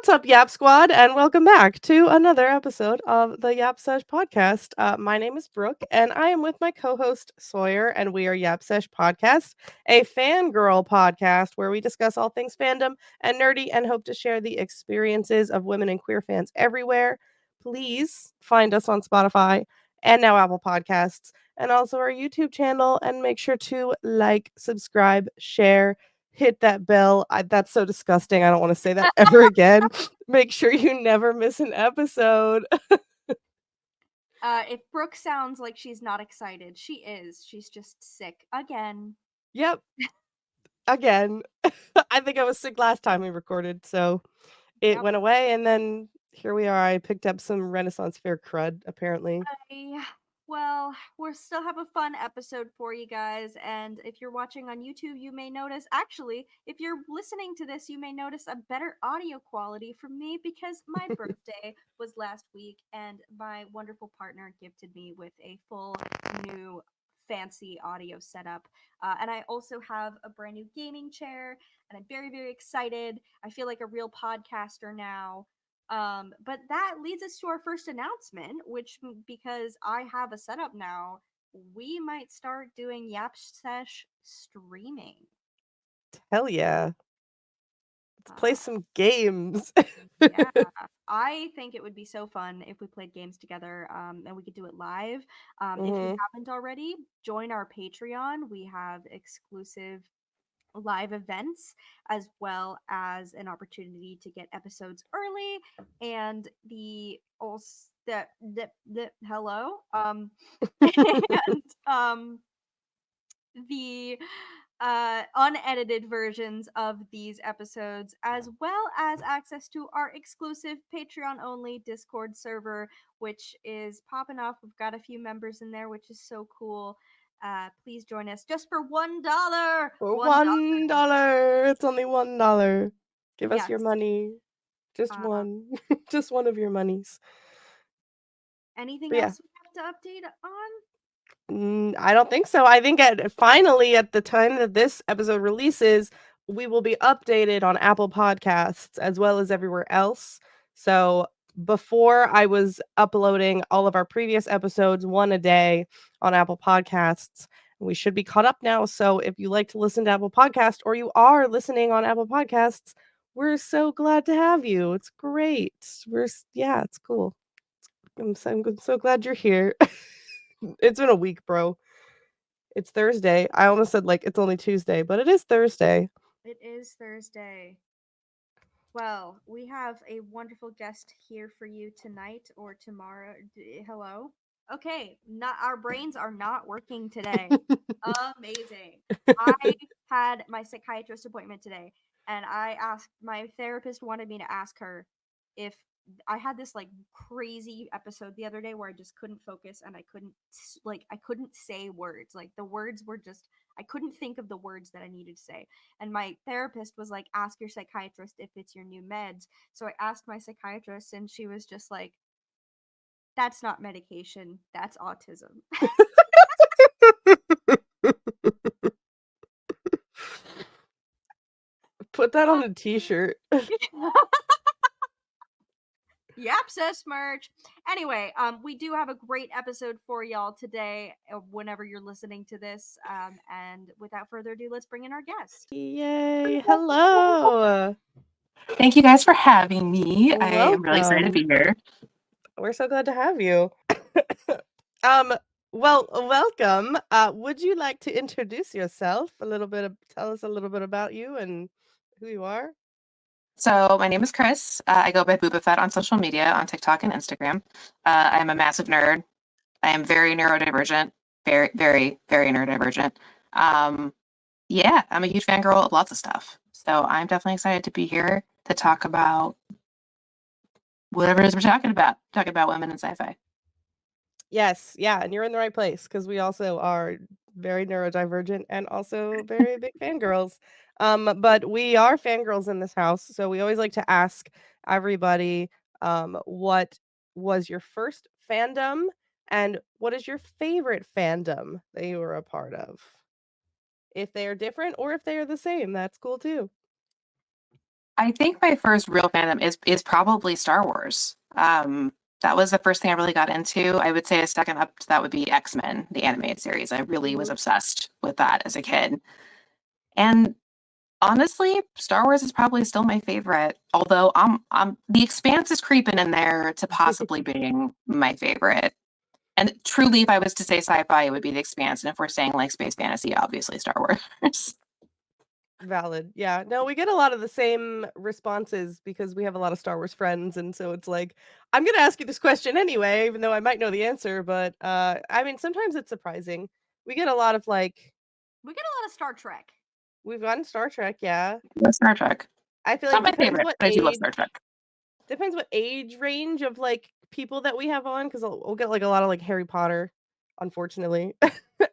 What's up, Yap Squad, and welcome back to another episode of the Yap Sesh podcast. My name is Brooke, and I am with my co-host Sawyer, and we are Yap Sesh Podcast, a fangirl podcast where we discuss all things fandom and nerdy, and hope to share the experiences of women and queer fans everywhere. Please find us on Spotify and now Apple Podcasts, and also our YouTube channel, and make sure to like, subscribe, share, hit that bell. That's so disgusting. I don't want to say that ever again. Make sure you never miss an episode. If Brooke sounds like she's not excited, she is. She's just sick again. Yep, again. I think I was sick last time we recorded, so it Yep. went away, and then here we are. I picked up some Renaissance Fair crud, apparently. Well, we'll still have a fun episode for you guys. And if you're watching on YouTube, you may notice, actually, if you're listening to this, you may notice a better audio quality from me because my birthday was last week and my wonderful partner gifted me with a full new fancy audio setup. And I also have a brand new gaming chair and I'm very, very excited. I feel like a real podcaster now. But that leads us to our first announcement, which because I have a setup now, we might start doing Yap Sesh streaming. Hell yeah. Let's play Uh, some games. yeah, I think it would be so fun if we played games together, and we could do it live. If you hmm haven't already, join our Patreon. We have exclusive live events as well as an opportunity to get episodes early and the also the hello and the unedited versions of these episodes as well as access to our exclusive Patreon only Discord server, which is popping off. We've got a few members in there, which is so cool. Please join us just for $1. For $1. $1. It's only $1. Give us your Yes. money. Just Uh, one. Just one of your monies. anything But yeah. else we have to update on? I don't think so. I think finally at the time that this episode releases, we will be updated on Apple Podcasts as well as everywhere else. So before I was uploading all of our previous episodes one a day on Apple Podcasts. We should be caught up now. So if you like to listen to Apple Podcasts or you are listening on Apple Podcasts, we're so glad to have you. It's great. Yeah, it's cool. I'm so glad you're here. It's been a week, bro. It's Thursday. I almost said like it's only Tuesday, but it is Thursday. It is Thursday. Well, we have a wonderful guest here for you tonight or tomorrow. Hello? Okay, not our brains are not working today. Amazing. I had my psychiatrist appointment today and I asked my therapist wanted me to ask her if I had this like crazy episode the other day where I just couldn't focus and I couldn't say words. Like the words were just I couldn't think of the words that I needed to say. And my therapist was like, ask your psychiatrist if it's your new meds. So I asked my psychiatrist, and she was just like, that's not medication, that's autism. Put that on a t-shirt. Yep, says merch. Anyway, we do have a great episode for y'all today, whenever you're listening to this. And without further ado, let's bring in our guest. Yay. Hello. Thank you guys for having me. I am really excited to Welcome. be here. We're so glad to have you. Well, welcome. Would you like to introduce yourself a little bit tell us a little bit about you and who you are? So my name is Chris. I go by Booba Fett on social media, on TikTok and Instagram. I'm a massive nerd. I am very neurodivergent, very, very, very neurodivergent. Yeah, I'm a huge fangirl of lots of stuff. So I'm definitely excited to be here to talk about whatever it is we're talking about women in sci-fi. Yes, yeah, and you're in the right place because we also are very neurodivergent and also very big fangirls. But we are fangirls in this house, so we always like to ask everybody, what was your first fandom and what is your favorite fandom that you were a part of? If they are different or if they are the same, that's cool too. I think my first real fandom is probably Star Wars. That was the first thing I really got into. I would say a second up to that would be X-Men, the animated series. I really was Mhm. obsessed with that as a kid. And honestly, Star Wars is probably still my favorite. Although I'm The Expanse is creeping in there to possibly being my favorite. And truly, if I was to say sci-fi, it would be The Expanse. And if we're saying like space fantasy, obviously Star Wars. Valid. Yeah. No, we get a lot of the same responses because we have a lot of Star Wars friends, and so it's like, I'm gonna ask you this question anyway, even though I might know the answer, but I mean sometimes it's surprising. We get a lot of like We get a lot of Star Trek. we've gotten Star Trek, yeah. Love Star Trek. I feel It's like not my favorite, but I do love Star Trek. depends what age range of like people that we have on, because we'll get like a lot of like Harry Potter, unfortunately.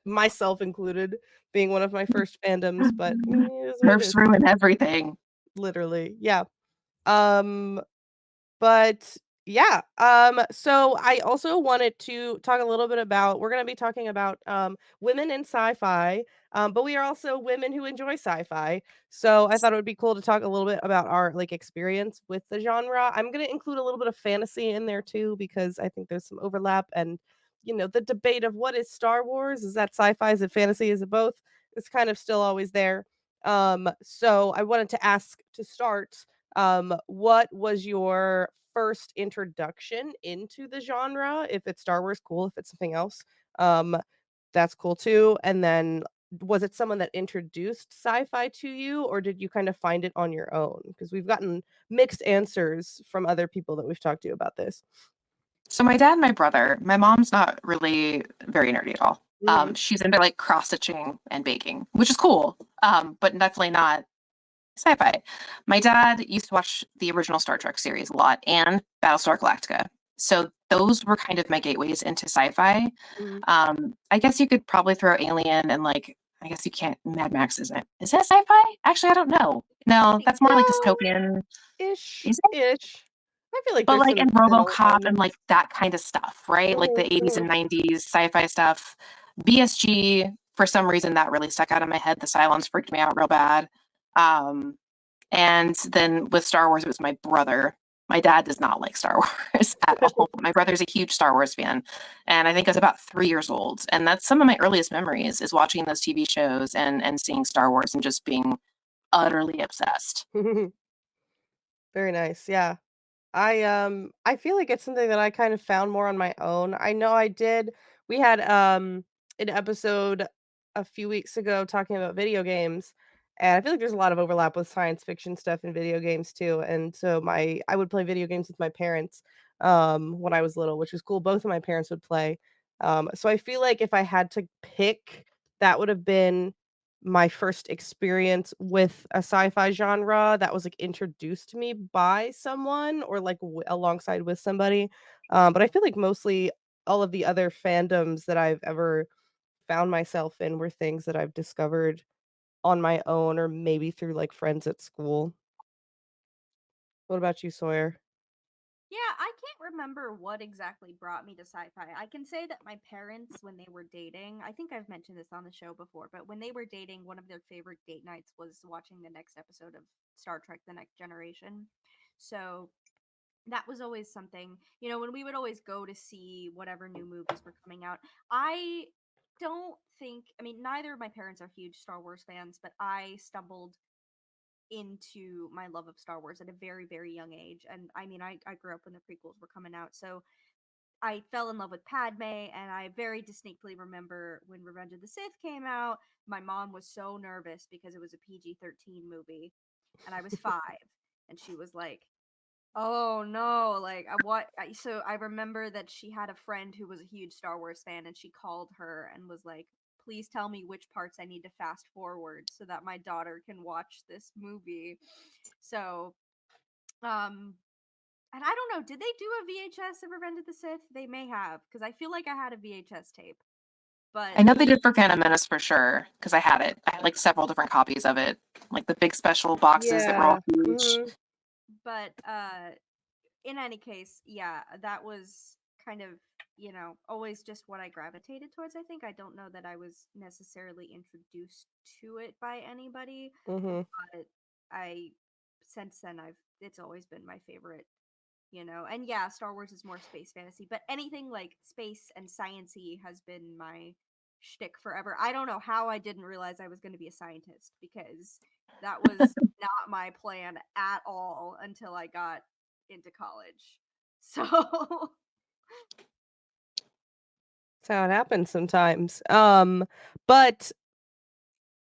Myself included, being one of my first fandoms, but it is what it Nerfs is. ruin everything. Literally. Yeah. Um But yeah, so I also wanted to talk a little bit about we're gonna be talking about women in sci-fi, but we are also women who enjoy sci-fi. So I thought it would be cool to talk a little bit about our like experience with the genre. I'm gonna include a little bit of fantasy in there too, because I think there's some overlap and the debate of what is Star Wars? Is that sci-fi? Is it fantasy? Is it both? It's kind of still always there. So I wanted to ask to start what was your first introduction into the genre? If it's Star Wars, cool. If it's something else, um, that's cool too. And then was it someone that introduced sci-fi to you, or did you kind of find it on your own? Because we've gotten mixed answers from other people that we've talked to about this. So my dad and my brother, my mom's not really very nerdy at all. Mhm. She's into like cross stitching and baking, which is cool, but definitely not sci-fi. My dad used to watch the original Star Trek series a lot and Battlestar Galactica. So those were kind of my gateways into sci-fi. Mhm. I guess you could probably throw Alien and like I guess you can't. Mad Max isn't. Is that sci-fi? Actually, I don't know. No, Think that's more like No, dystopian. ish, Is it? ish. I feel like But there's like some in similar RoboCop and elements. like that kind of stuff, right? Like the Mhm, 80s and mhm. 90s sci-fi stuff. BSG, for some reason, that really stuck out in my head. The Cylons freaked me out real bad. Um, and then with Star Wars, it was my brother. My dad does not like Star Wars at all. My brother's a huge Star Wars fan. And I think I was about 3 years old. And that's some of my earliest memories is watching those TV shows and seeing Star Wars and just being utterly obsessed. Very nice. Yeah. I feel like it's something that I kind of found more on my own. I know we had an episode a few weeks ago talking about video games, and I feel like there's a lot of overlap with science fiction stuff in video games too. And so I would play video games with my parents when I was little, which was cool. Both of my parents would play. So I feel like if I had to pick, that would have been my first experience with a sci-fi genre that was like introduced to me by someone or like alongside with somebody. But I feel like mostly all of the other fandoms that I've ever found myself in were things that I've discovered on my own or maybe through like friends at school. What about you, Sawyer? Yeah, I can't remember what exactly brought me to sci-fi. I can say that my parents, when they were dating, I think I've mentioned this on the show before, but when they were dating, one of their favorite date nights was watching the next episode of Star Trek: The Next Generation. So that was always something, when we would always go to see whatever new movies were coming out. I don't think, I mean, neither of my parents are huge Star Wars fans, but I stumbled into my love of Star Wars at a very, very young age. And I mean, I grew up when the prequels were coming out. So I fell in love with Padme. And I very distinctly remember when Revenge of the Sith came out, my mom was so nervous because it was a PG-13 movie. And I was 5. And she was like, oh no, like so I remember that she had a friend who was a huge Star Wars fan and she called her and was like, please tell me which parts I need to fast forward so that my daughter can watch this movie. So, um and I don't know, did they do a VHS of Revenge of the Sith? They may have, because I feel like I had a VHS tape. But I know they did for Phantom Menace for sure because I had it. I had like several different copies of it, like the big special boxes that were all Yeah. huge. Mhm. but in any case, yeah, that was kind of, always just what I gravitated towards. I think I don't know that I was necessarily introduced to it by anybody, Mhm. but I since then it's always been my favorite, and yeah, Star Wars is more space fantasy, but anything like space and science-y has been my shtick forever. I don't know how I didn't realize I was going to be a scientist, because that was not my plan at all until I got into college. So That's how it happens sometimes. But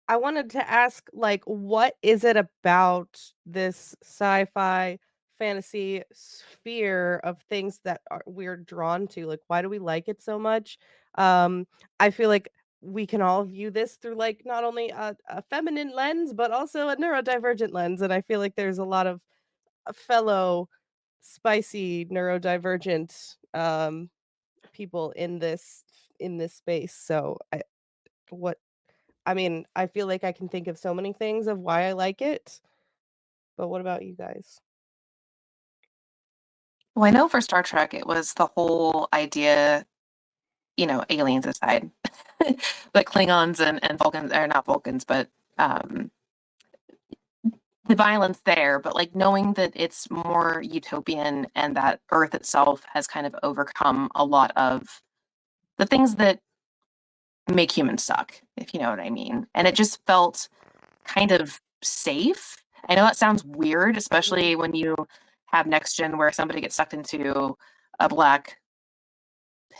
I wanted to ask, like, what is it about this sci-fi fantasy sphere of things that we're drawn to? Like, why do we like it so much? I feel like we can all view this through like not only a feminine lens, but also a neurodivergent lens. And I feel like there's a lot of fellow spicy neurodivergent people in this space. So what I mean, I feel like I can think of so many things of why I like it, but what about you guys? Well, I know for Star Trek, it was the whole idea, aliens aside, but Klingons and Vulcans, or not Vulcans, but um, the violence there, but like knowing that it's more utopian and that Earth itself has kind of overcome a lot of the things that make humans suck, if you know what I mean. And it just felt kind of safe. I know that sounds weird, Mhm, especially when you have next gen where somebody gets sucked into a black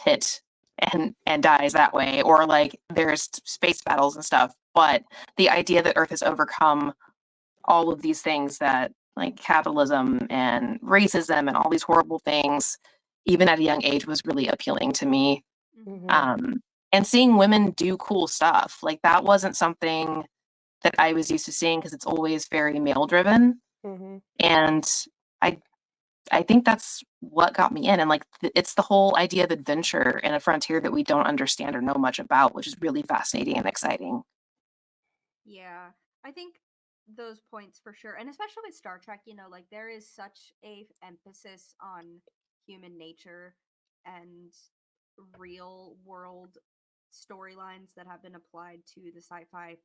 pit and dies that way, or like there's space battles and stuff. But the idea that Earth has overcome all of these things, that like capitalism and racism and all these horrible things, even at a young age, was really appealing to me. mhm. mhm, Um, and seeing women do cool stuff, like that wasn't something that I was used to seeing because it's always very male driven. mhm. And I I think that's what got me in. And like it's the whole idea of adventure and a frontier that we don't understand or know much about, which is really fascinating and exciting. Yeah, I think those points for sure, and especially with Star Trek, like there is such a emphasis on human nature and real world storylines that have been applied to the sci-fi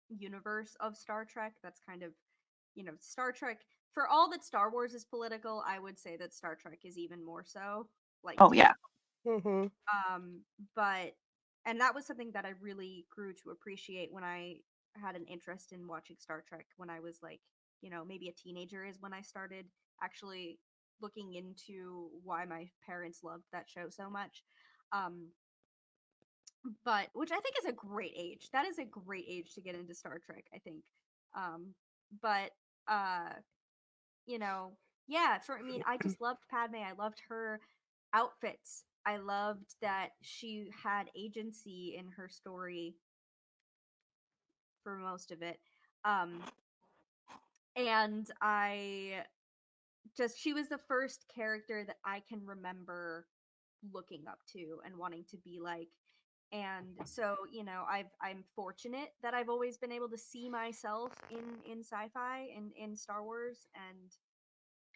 universe of Star Trek. That's kind of, Star Trek, for all that Star Wars is political, I would say that Star Trek is even more so, like Oh 10. yeah. Mhm. But and that was something that I really grew to appreciate when I had an interest in watching Star Trek when I was like, maybe a teenager is when I started actually looking into why my parents loved that show so much. Um, but which I think is a great age. That is a great age to get into Star Trek, I think. Um, but uh you know, yeah, I mean, I just loved Padme. I loved her outfits. I loved that she had agency in her story for most of it. Um, and she was the first character that I can remember looking up to and wanting to be like. And so, I'm fortunate that I've always been able to see myself in sci-fi and in Star Wars, and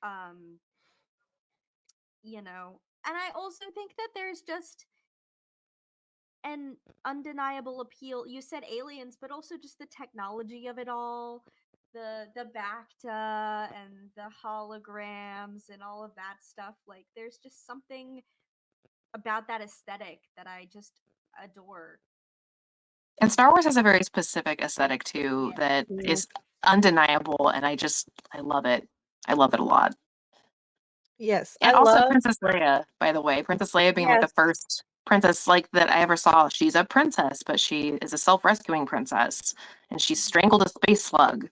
um and I also think that there's just an undeniable appeal. You said aliens, but also just the technology of it all, the Bacta and the holograms and all of that stuff. Like there's just something about that aesthetic that I just adore. And Star Wars has a very specific aesthetic too Yeah. that Mhm. is undeniable, and I love it. I love it a lot. Yes, I And also love Princess Leia, by the way. Princess Leia being like the yes. first princess like that I ever saw. She's a princess, but she is a self-rescuing princess. And she Mhm. strangled a space slug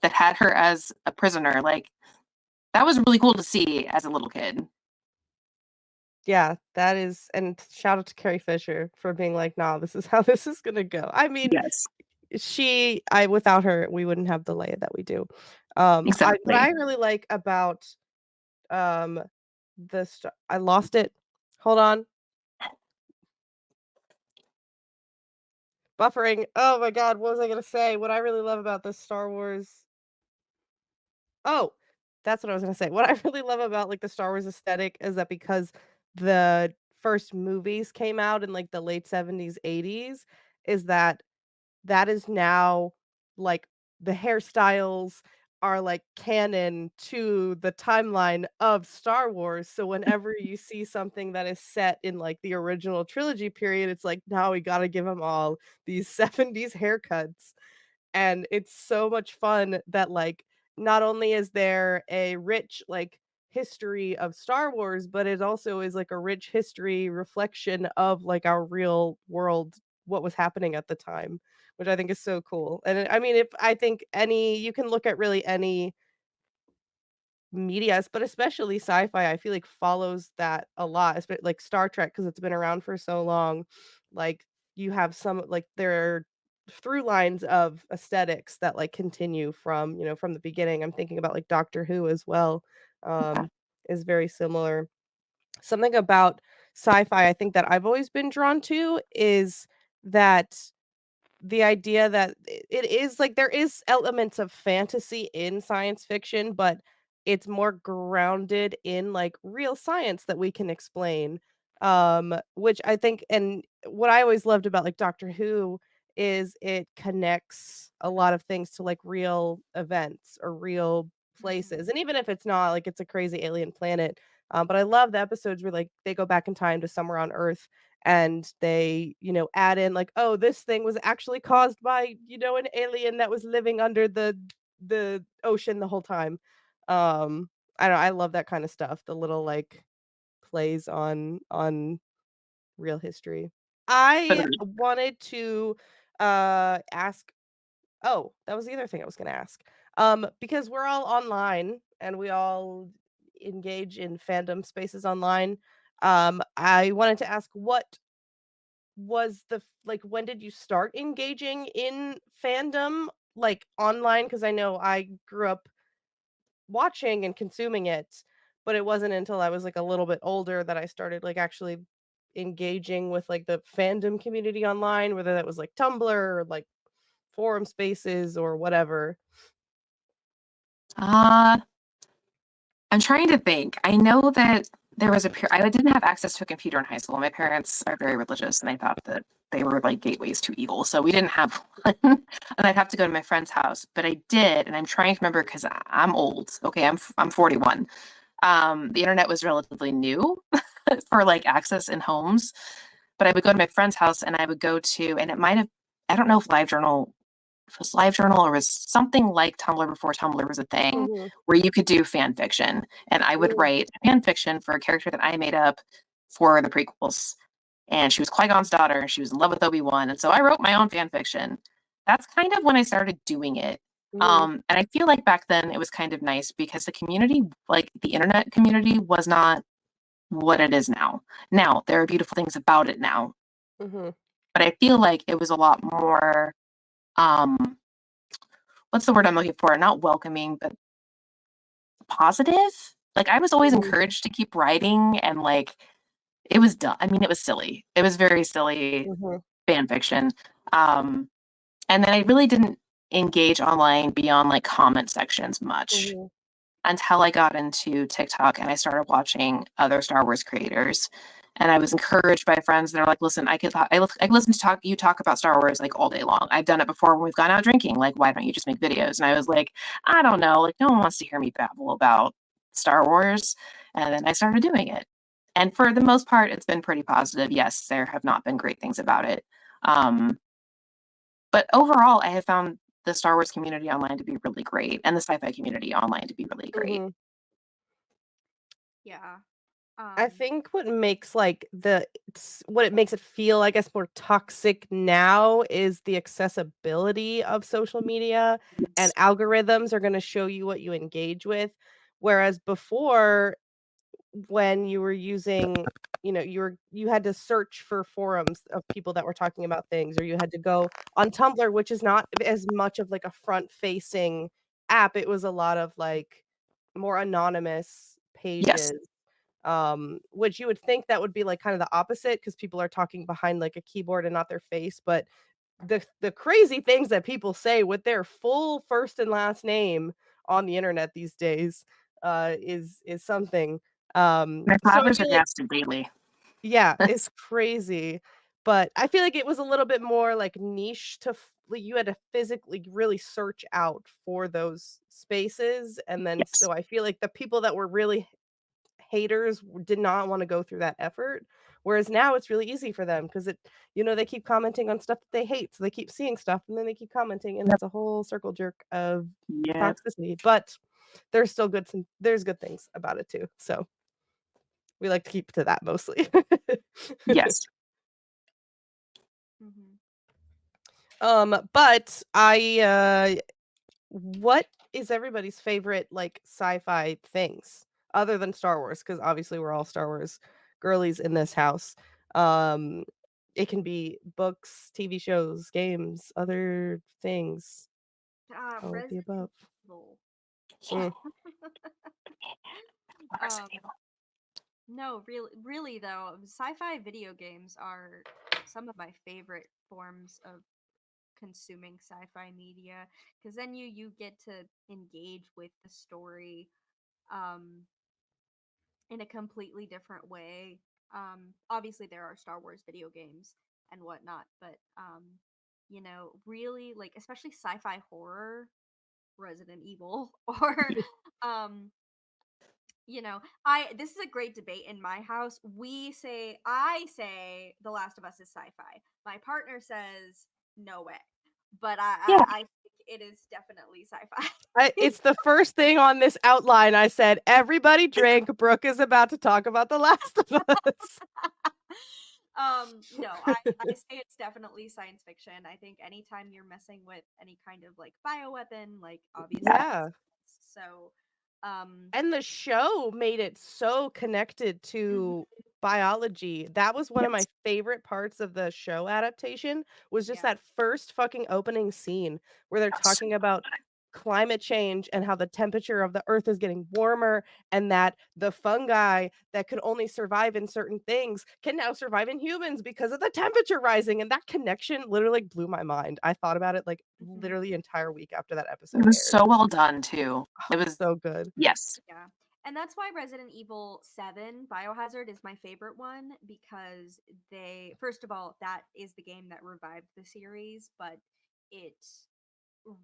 that had her as a prisoner. Like that was really cool to see as a little kid. Yeah, that is and shout out to Carrie Fisher for being like, "Nah, this is how this is gonna go." I mean, Yes. I without her, we wouldn't have the Leia that we do. What Exactly. I really like about, um, I lost it. Hold on. Buffering. Oh my god, what was I gonna say? What I really love about this Star Wars Oh, that's what I was gonna say. What I really love about, like, the Star Wars aesthetic is that because the first movies came out in, like, the late '70s, '80s, is that that is now, like, the hairstyles, are like canon to the timeline of Star Wars. So whenever you see something that is set in like the original trilogy period, it's like now we got to give them all these 70s haircuts. And it's so much fun that like not only is there a rich like history of Star Wars, but it also is like a rich history reflection of like our real world, what was happening at the time, which I think is so cool. And I mean, if I think any you can look at really any medias, but especially sci-fi, I feel like follows that a lot, like Star Trek because it's been around for so long. Like you have some like there are through lines of aesthetics that like continue from, from the beginning. I'm thinking about like Doctor Who as well. Yeah. Is very similar. Something about sci-fi I think that I've always been drawn to is that the idea that it is like there is elements of fantasy in science fiction, but it's more grounded in like real science that we can explain. Which I think and what I always loved about like Doctor Who is it connects a lot of things to like real events or real Mhm. places. And even if it's not like it's a crazy alien planet, but I love the episodes where like they go back in time to somewhere on Earth and they, add in like, oh, this thing was actually caused by, an alien that was living under the ocean the whole time. Um, I don't know, I love that kind of stuff, the little like plays on real history. I Agreed. wanted to ask oh, that was the other thing I was gonna ask. Because we're all online and we all engage in fandom spaces online. I wanted to ask what was like when did you start engaging in fandom like online? Because I know I grew up watching and consuming it, but it wasn't until I was like a little bit older that I started like actually engaging with like the fandom community online, whether that was like Tumblr or like forum spaces or whatever. Uh, I'm trying to think. I know that there was a period I didn't have access to a computer in high school. My parents are very religious and I thought that they were like gateways to evil. So we didn't have one. And I'd have to go to my friend's house. But I did, and I'm trying to remember because I'm old. Okay, I'm 41. The internet was relatively new for like access in homes. But I would go to my friend's house and I would go to, and it might have, I don't know if LiveJournal if it was LiveJournal or was something like Tumblr before Tumblr was a thing Mhm, where you could do fan fiction. And I would mhm, write fan fiction for a character that I made up for the prequels. And she was Qui-Gon's daughter, and she was in love with Obi-Wan. And so I wrote my own fan fiction. That's kind of when I started doing it. mhm, And I feel like back then it was kind of nice because the community, like the internet community, was not what it is now. Now, there are beautiful things about it now, mhm, but I feel like it was a lot more um what's the word I'm looking for? Not welcoming, but positive. Like I was always mhm, encouraged to keep writing and like it was done. I mean, it was silly. It was very silly mhm, fan fiction. Um, and then I really didn't engage online beyond like comment sections much mhm, until I got into TikTok and I started watching other Star Wars creators. And I was encouraged by friends that are like, listen, I listen to you talk about Star Wars like all day long. I've done it before when we've gone out drinking. Like, why don't you just make videos? And I was like, I don't know. Like, no one wants to hear me babble about Star Wars. And then I started doing it. And for the most part, it's been pretty positive. Yes, there have not been great things about it. Um, but overall, I have found the Star Wars community online to be really great and the sci-fi community online to be really great. mhm. Yeah. I Um. think what makes like what it makes it feel, I guess, more toxic now is the accessibility of social media and Yes. algorithms are going to show you what you engage with. Whereas before, when you were using, you had to search for forums of people that were talking about things, or you had to go on Tumblr, which is not as much of like a front facing app. It was a lot of like more anonymous Yes. pages, which you would think that would be like kind of the opposite because people are talking behind like a keyboard and not their face. But the crazy things that people say with their full first and last name on the internet these days is something. My So I father's feel like arrested daily. yeah, it's crazy. But I feel like it was a little bit more like niche you had to physically really search out for those spaces, and then Yes. so I feel like the people that were really haters did not want to go through that effort. Whereas now it's really easy for them because they keep commenting on stuff that they hate. So they keep seeing stuff and then they keep commenting, and Yep. it's a whole circle jerk of Yeah. toxicity. But there's still there's good things about it too. So we like to keep to that mostly. Yes. But what is everybody's favorite like sci-fi things other than Star Wars? Because obviously we're all Star Wars girlies in this house. Um, it can be books, TV shows, games, other things, all of the Resident above. Evil. Mm. Resident Evil. No, really though, sci-fi video games are some of my favorite forms of consuming sci-fi media because then you get to engage with the story um in a completely different way. Obviously there are Star Wars video games and whatnot, but really like especially sci-fi horror, Resident Evil, or um I this is a great debate in my house. I say The Last of Us is sci-fi. My partner says no way. But Yeah. I think it is definitely sci-fi. It's the first thing on this outline. I said, everybody drink. Brooke is about to talk about The Last of Us. No, I say it's definitely science fiction. I think anytime you're messing with any kind of like bioweapon, like obviously Yeah. Yeah. so And the show made it so connected to mhm, biology. That was one of my Yes. favorite parts of the show adaptation was just yeah. that first fucking opening scene where they're That's so talking about climate change and how the temperature of the earth is getting warmer, and that the fungi that could only survive in certain things can now survive in humans because of the temperature rising. And that connection literally blew my mind. I thought about it like Mhm. literally entire week after that It episode was aired. so well done too. It was So good. yes, Yeah. And that's why Resident Evil 7 Biohazard is my favorite one because first of all, that is the game that revived the series, but it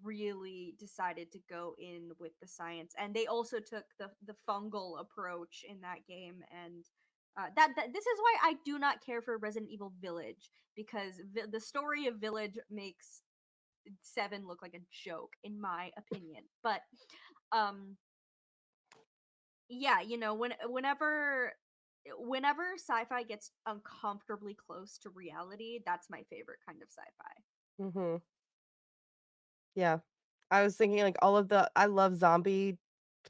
really decided to go in with the science. And they also took the fungal approach in that game. And that this is why I do not care for Resident Evil Village because the story of Village makes 7 look like a joke, in my opinion. But um yeah, whenever sci-fi gets uncomfortably close to reality, that's my favorite kind of sci-fi. Mhm. Yeah. I was thinking like I love zombie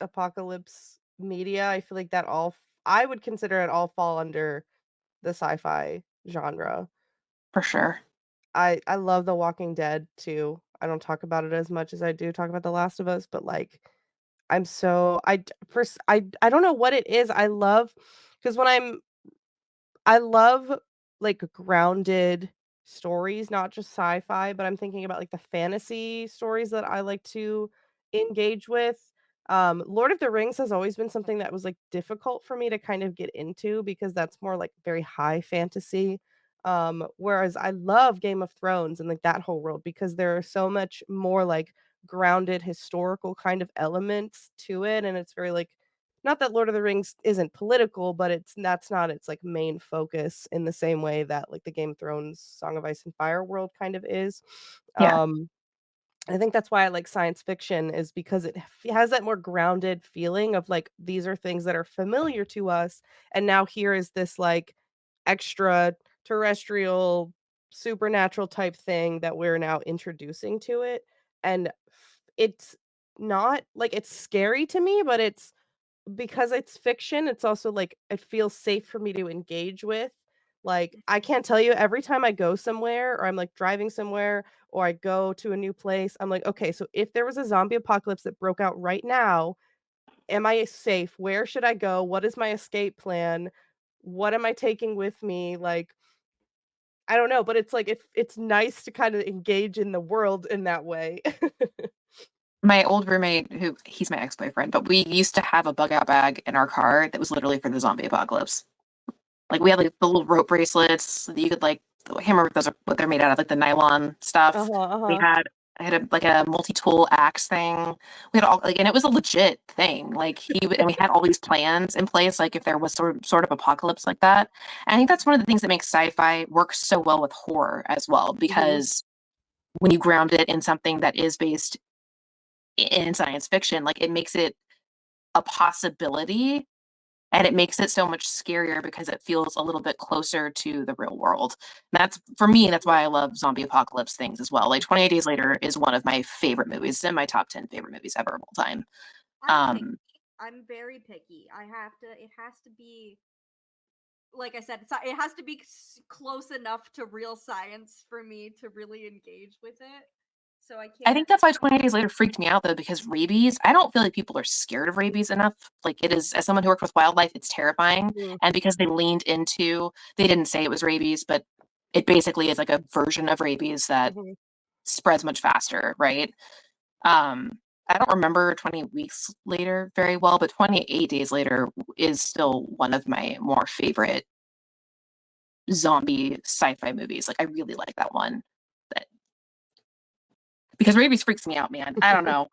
apocalypse media. I feel like I would consider it all fall under the sci-fi genre. for sure. I love The Walking Dead too. I don't talk about it as much as I do talk about The Last of Us, but like I'm so I d- first I don't know what it is. Because I love, like, grounded stories, not just sci-fi, but I'm thinking about, like, the fantasy stories that I like to engage with. Lord of the Rings has always been something that was, like, difficult for me to kind of get into because that's more, like, very high fantasy. Whereas I love Game of Thrones and, like, that whole world because there are so much more, like, grounded historical kind of elements to it, and it's very, like, not that Lord of the Rings isn't political, but that's not its, like, main focus in the same way that, like, the Game of Thrones, Song of Ice and Fire world kind of is. Yeah. Um, I think that's why I like science fiction is because it has that more grounded feeling of, like, these are things that are familiar to us, and now here is this, like, extraterrestrial, supernatural type thing that we're now introducing to it, and it's not like, it's scary to me, but it's because it's fiction, it's also, like, it feels safe for me to engage with. Like, I Mhm. can't tell you every time I go somewhere or I'm, like, driving somewhere or I go to a new place, I'm like, "Okay, so if there was a zombie apocalypse that broke out right now, am I safe? Where should I go? What is my escape plan? What am I taking with me?" Like, I don't know, but it's like, it's nice to kinda engage in the world in that way. My old roommate, who he's my ex-boyfriend, but we used to have a bug out bag in our car that was literally for the zombie apocalypse. Like we had like the little rope bracelets that you could like I can't remember what they're made out of, like the nylon stuff. They had I had a multi-tool axe thing. We had all like, and it was a legit thing. Like and we had all these plans in place, like if there was sort of apocalypse like that. And I think that's one of the things that makes sci-fi work so well with horror as well, because when you ground it in something that is based in science fiction, like it makes it a possibility. And it makes it so much scarier because it feels a little bit closer to the real world. And that's, for me, that's why I love zombie apocalypse things as well. Like 28 Days Later is one of my favorite movies. It's in my top 10 favorite movies ever of all time. I'm very picky. It has to be, like I said, it has to be close enough to real science for me to really engage with it. So I can't. I think that's why 28 Days Later freaked me out, though, because rabies, I don't feel like people are scared of rabies enough. Like, it is, as someone who worked with wildlife, it's terrifying. And because they leaned into, they didn't say it was rabies, but it basically is like a version of rabies that spreads much faster, right? I don't remember 20 Weeks Later very well, but 28 Days Later is still one of my more favorite zombie sci-fi movies. Like, I really like that one. Because rabies freaks me out, man. I don't know.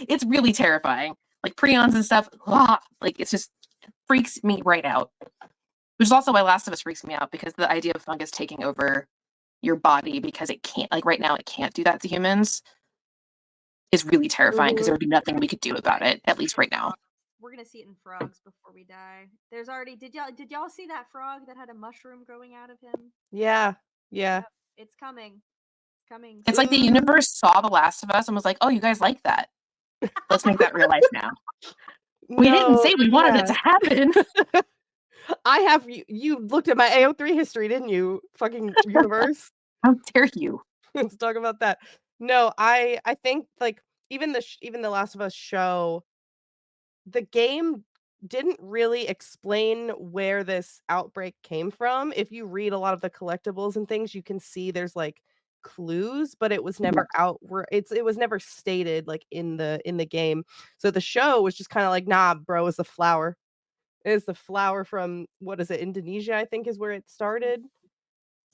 It's really terrifying. Like prions and stuff. Like it's just freaks me right out. Which is also why Last of Us freaks me out, because the idea of fungus taking over your body because it can't, like right now, it can't do that to humans is really terrifying because there would be nothing we could do about it, at least right now. We're gonna see it in frogs before we die. There's already did y'all see that frog that had a mushroom growing out of him? Yeah. Yep, it's coming. It's like the universe saw The Last of Us and was like, oh, you guys like that. Let's make that real life now. We didn't say we wanted it to happen. You looked at my AO3 history, didn't you? Fucking universe. How dare you? Let's talk about that. No, I think like even the Last of Us show, the game didn't really explain where this outbreak came from. If you read a lot of the collectibles and things, you can see there's like clues, but it was never it was never stated like in the game. So the show was just kind of like, nah, bro, it's a flower. It's the flower from, what is it, Indonesia, I think is where it started.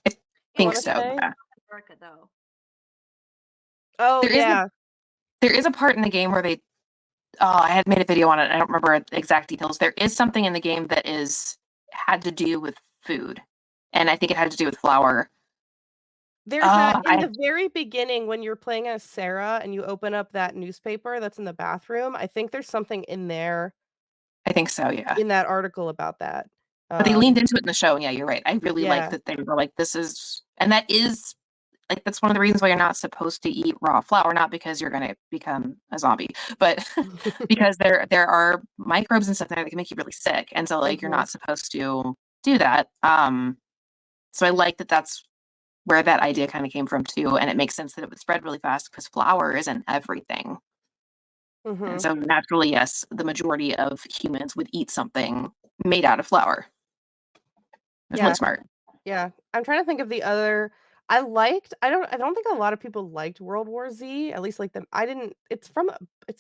I think so. Yeah. America, though. Oh, there is a part in the game where I had made a video on it. I don't remember exact details. There is something in the game that had to do with food. And I think it had to do with flour. There's that in the very beginning when you're playing as Sarah and you open up that newspaper that's in the bathroom. I think there's something in there. I think so, yeah. In that article about that. But they leaned into it in the show, and yeah, you're right. I really like that they were like, this is, and that is, like, that's one of the reasons why you're not supposed to eat raw flour, not because you're going to become a zombie, but because there are microbes and stuff there that can make you really sick. And so, like, you're not supposed to do that. So I like that that's where that idea kind of came from, too. And it makes sense that it would spread really fast because flour isn't everything. And so naturally, yes, the majority of humans would eat something made out of flour. It's really smart. Yeah. I'm trying to think of the other. I don't think a lot of people liked World War Z, at least like them. It's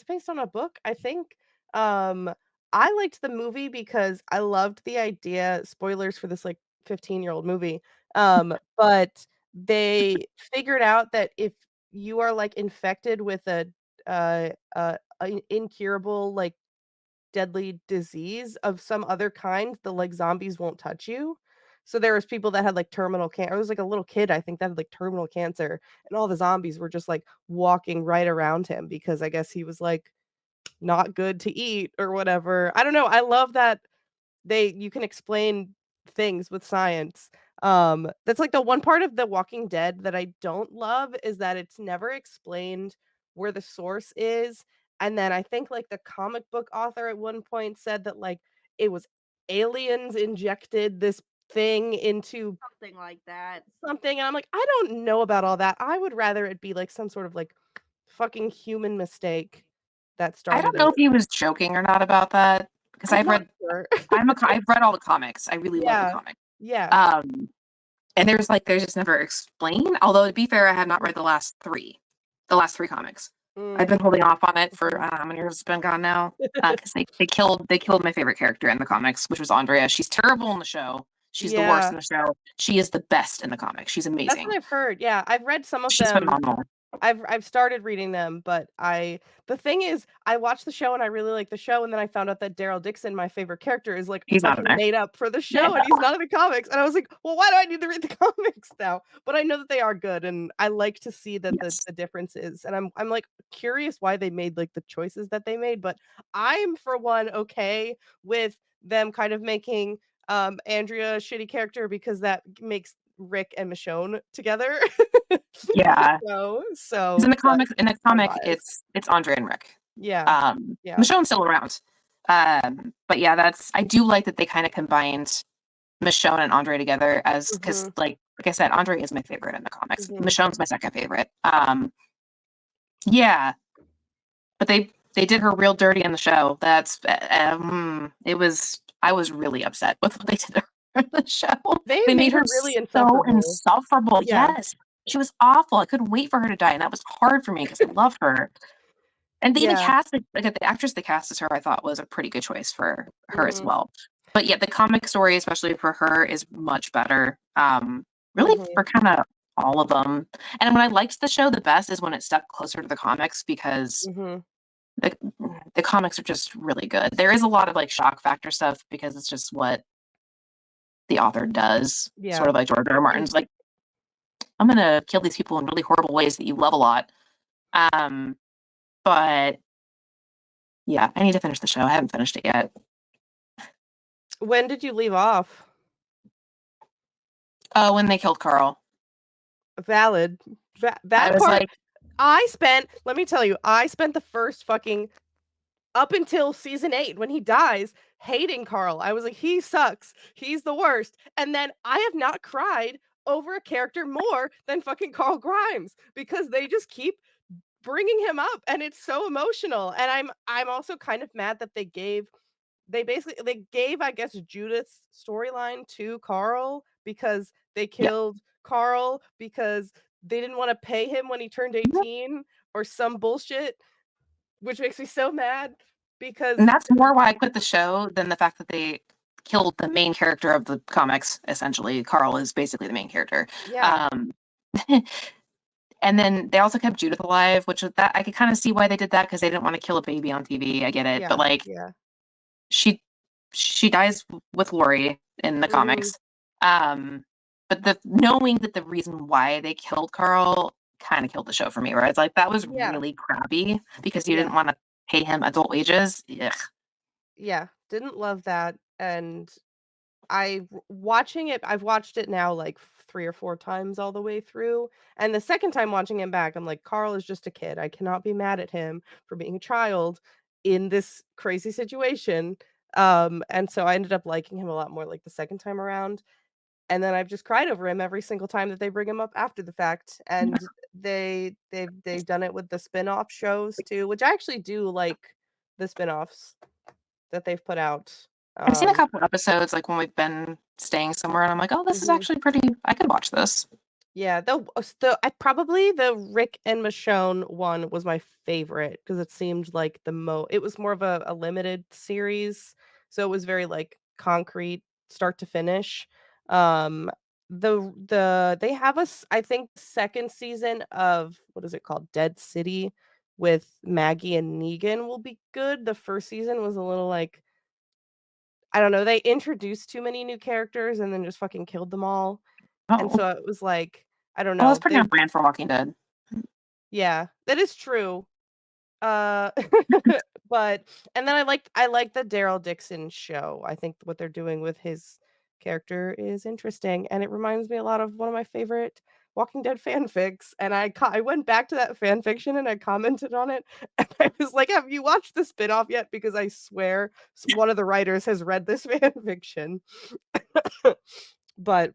based on a book, I think. I liked the movie because I loved the idea, spoilers for this like 15-year-old movie. But they figured out that if you are like infected with an incurable like deadly disease of some other kind, the like zombies won't touch you. So there was people that had like terminal cancer. It was like a little kid, I think, that had like terminal cancer, and all the zombies were just like walking right around him because I guess he was like not good to eat or whatever. I don't know. I love that you can explain things with science. That's like the one part of The Walking Dead that I don't love, is that it's never explained where the source is. And then I think like the comic book author at one point said that like it was aliens injected this thing into something like that. And I'm like, I don't know about all that. I would rather it be like some sort of like fucking human mistake that started. I don't know if he was joking or not about that, because I've read all the comics. I really love the comic. Yeah. And there's just never explained. Although to be fair, I have not read the last three comics. I've been holding off on it for I don't know how many years it's been gone now. Because they killed my favorite character in the comics, which was Andrea. She's terrible in the show. She's the worst Yeah. in the show. She is the best in the comics. She's That's amazing. what I've heard. Yeah, I've read some of She's them. phenomenal. I've started reading them, but the thing is, I watched the show and I really like the show, and then I found out that Daryl Dixon, my favorite character, is like He's not in fucking there. made up for the Yeah. show, and he's not in the comics. And I was like, well, why do I need to read the comics now? But I know that they are good, and I like to see that Yes. the difference is. And I'm like curious why they made like the choices that they made, but I'm for one okay with them kind of making Andrea a shitty character because that makes Rick and Michonne together. Yeah. So, 'Cause in the but I'm comic, biased. it's Andre and Rick. Yeah, yeah. Michonne's still around. But yeah, I do like that they kind of combined Michonne and Andre together because Mhm, like I said, Andre is my favorite in the comics. mhm, Michonne's my second favorite. Yeah, but they did her real dirty in the show. It was I was really upset with what they did to her in the show. They They made made her her really so insufferable. insufferable. Yeah, Yes. She was awful. I couldn't wait for her to die, and that was hard for me because I love her. And they even yeah, cast the actress that cast as her, I thought was a pretty good choice for her as mhm, well. But yeah, the comic story, especially for her, is much better. Really mhm, for kind of all of them. And when I liked the show the best is when it stuck closer to the comics because mhm, the the comics are just really good. There is a lot of like shock factor stuff because it's just what the author does. Sort yeah. of like George R. R. Martin's like, I'm gonna kill these people in really horrible ways that you love a lot. Um, but yeah, I need to finish the show. I haven't finished it yet. When did you leave off? Oh, when they killed Carl. Valid. I That was part like, let me tell you, I spent the first fucking up until season 8 when he dies hating Carl. I was like, he sucks. He's the worst. And then I have not cried over a character more than fucking Carl Grimes because they just keep bringing him up and it's so emotional. And I'm also kind of mad that they gave, I guess, Judith's storyline to Carl because they yeah. killed Carl because they didn't want to pay him when he turned Mhm. 18 or some bullshit, which makes me so mad And because that's more why I quit the show than the fact that they killed the main character of the comics, essentially. Carl is basically the main character. yeah, Um, and then they also kept Judith alive, which is that I could kind of see why they did that because they didn't want to kill a baby on TV. I get it. But yeah, like yeah. she she dies with Lori in the Mhm, comics. Um, but the knowing that the reason why they killed Carl kind of killed the show for me, where it's like that was yeah, really crappy because you yeah, didn't want to pay him adult wages. Ugh. yeah. Didn't love that, and watching it, I've watched it now like 3 or 4 times all the way through, and the second time watching him back, I'm like, "Carl is just a kid. I cannot be mad at him for being a child in this crazy situation." And so I ended up liking him a lot more like the second time around, and then I've just cried over him every single time that they bring him up after the fact, and they've done it with the spin-off shows too, which I actually do like the spin-offs that they've put out. I've seen a Um couple episodes like when we've been staying somewhere and I'm like, "Oh, this is Mhm. actually pretty I could watch this." Yeah, I probably the Rick and Michonne one was my favorite because it seemed like it was more of a limited series, so it was very, like, concrete start to finish. Um, they have I think, 2nd season of what is it called? Dead City with Maggie and Negan will be good. The 1st season was a little, like, I don't know, they introduced too many new characters and then just fucking killed them all, and Oh. so it was like, I don't Well, that's know, pretty on brand for Walking Dead. yeah, that is true. Uh, but and then I like the Daryl Dixon show. I think what they're doing with his character is interesting, and it reminds me a lot of one of my favorite Walking Dead fanfics, and I went back to that fan fiction and I commented on it, and I was like, "Have you watched the spinoff yet?" Because I swear one of the writers has read this fan fiction. But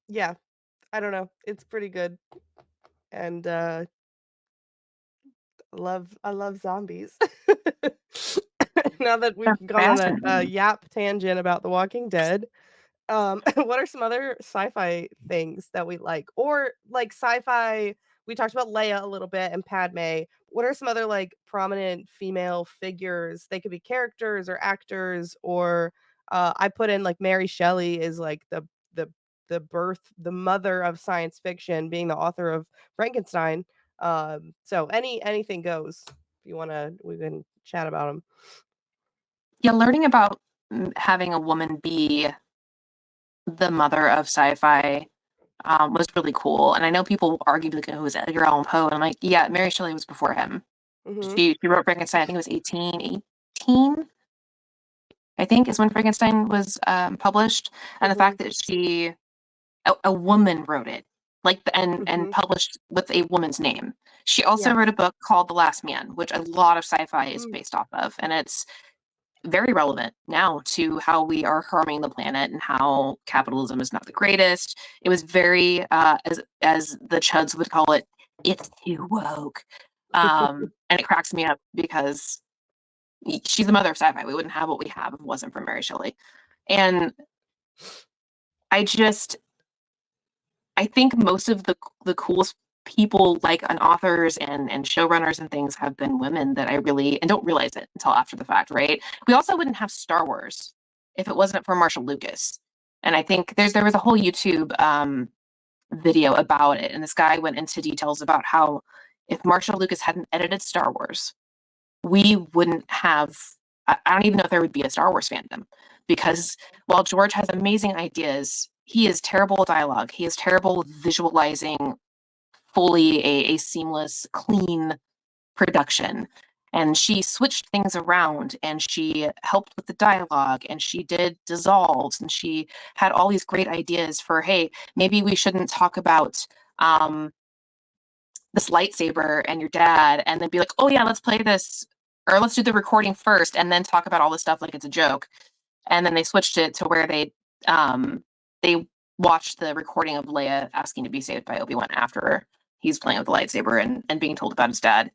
yeah, I don't know. It's pretty good, and I love zombies. Now that They're we've gone on a fascinating. yap tangent about The Walking Dead, what are some other sci-fi things that we like? Or like sci-fi, we talked about Leia a little bit and Padme. What are some other like prominent female figures? They could be characters or actors or I put in like Mary Shelley is like the mother of science fiction, being the author of Frankenstein. So anything goes. If you wanna, we can chat about them. Yeah, learning about having a woman be the mother of sci-fi was really cool. And I know people argue like it was Edgar Allan Poe, and I'm like, yeah, Mary Shelley was before him. Hmm. She wrote Frankenstein. I think it was 1818. I think is when Frankenstein was published, and the Hmm. fact that a woman wrote it, like and Hmm. published with a woman's name. She also Yeah. wrote a book called The Last Man, which a lot of sci-fi is Mm. based off of, and it's very relevant now to how we are harming the planet and how capitalism is not the greatest. It was very, as the chuds would call it, it's too woke, and it cracks me up because she's the mother of sci-fi. We wouldn't have what we have if it wasn't for Mary Shelley, and I just I think most of the coolest people like on authors and showrunners and things have been women that I really and don't realize it until after the fact, right? We also wouldn't have Star Wars if it wasn't for Marshall Lucas. And I think there was a whole YouTube video about it, and this guy went into details about how if Marshall Lucas hadn't edited Star Wars, we wouldn't have I don't even know if there would be a Star Wars fandom because while George has amazing ideas, he is terrible at dialogue. He is terrible with visualizing fully a seamless, clean production. And she switched things around and she helped with the dialogue and she did dissolves and she had all these great ideas for, hey, maybe we shouldn't talk about um, this lightsaber and your dad and then be like, oh yeah, let's play this or let's do the recording first and then talk about all this stuff like it's a joke. And then they switched it to where they watched the recording of Leia asking to be saved by Obi-Wan after he's playing with the lightsaber and being told about his dad.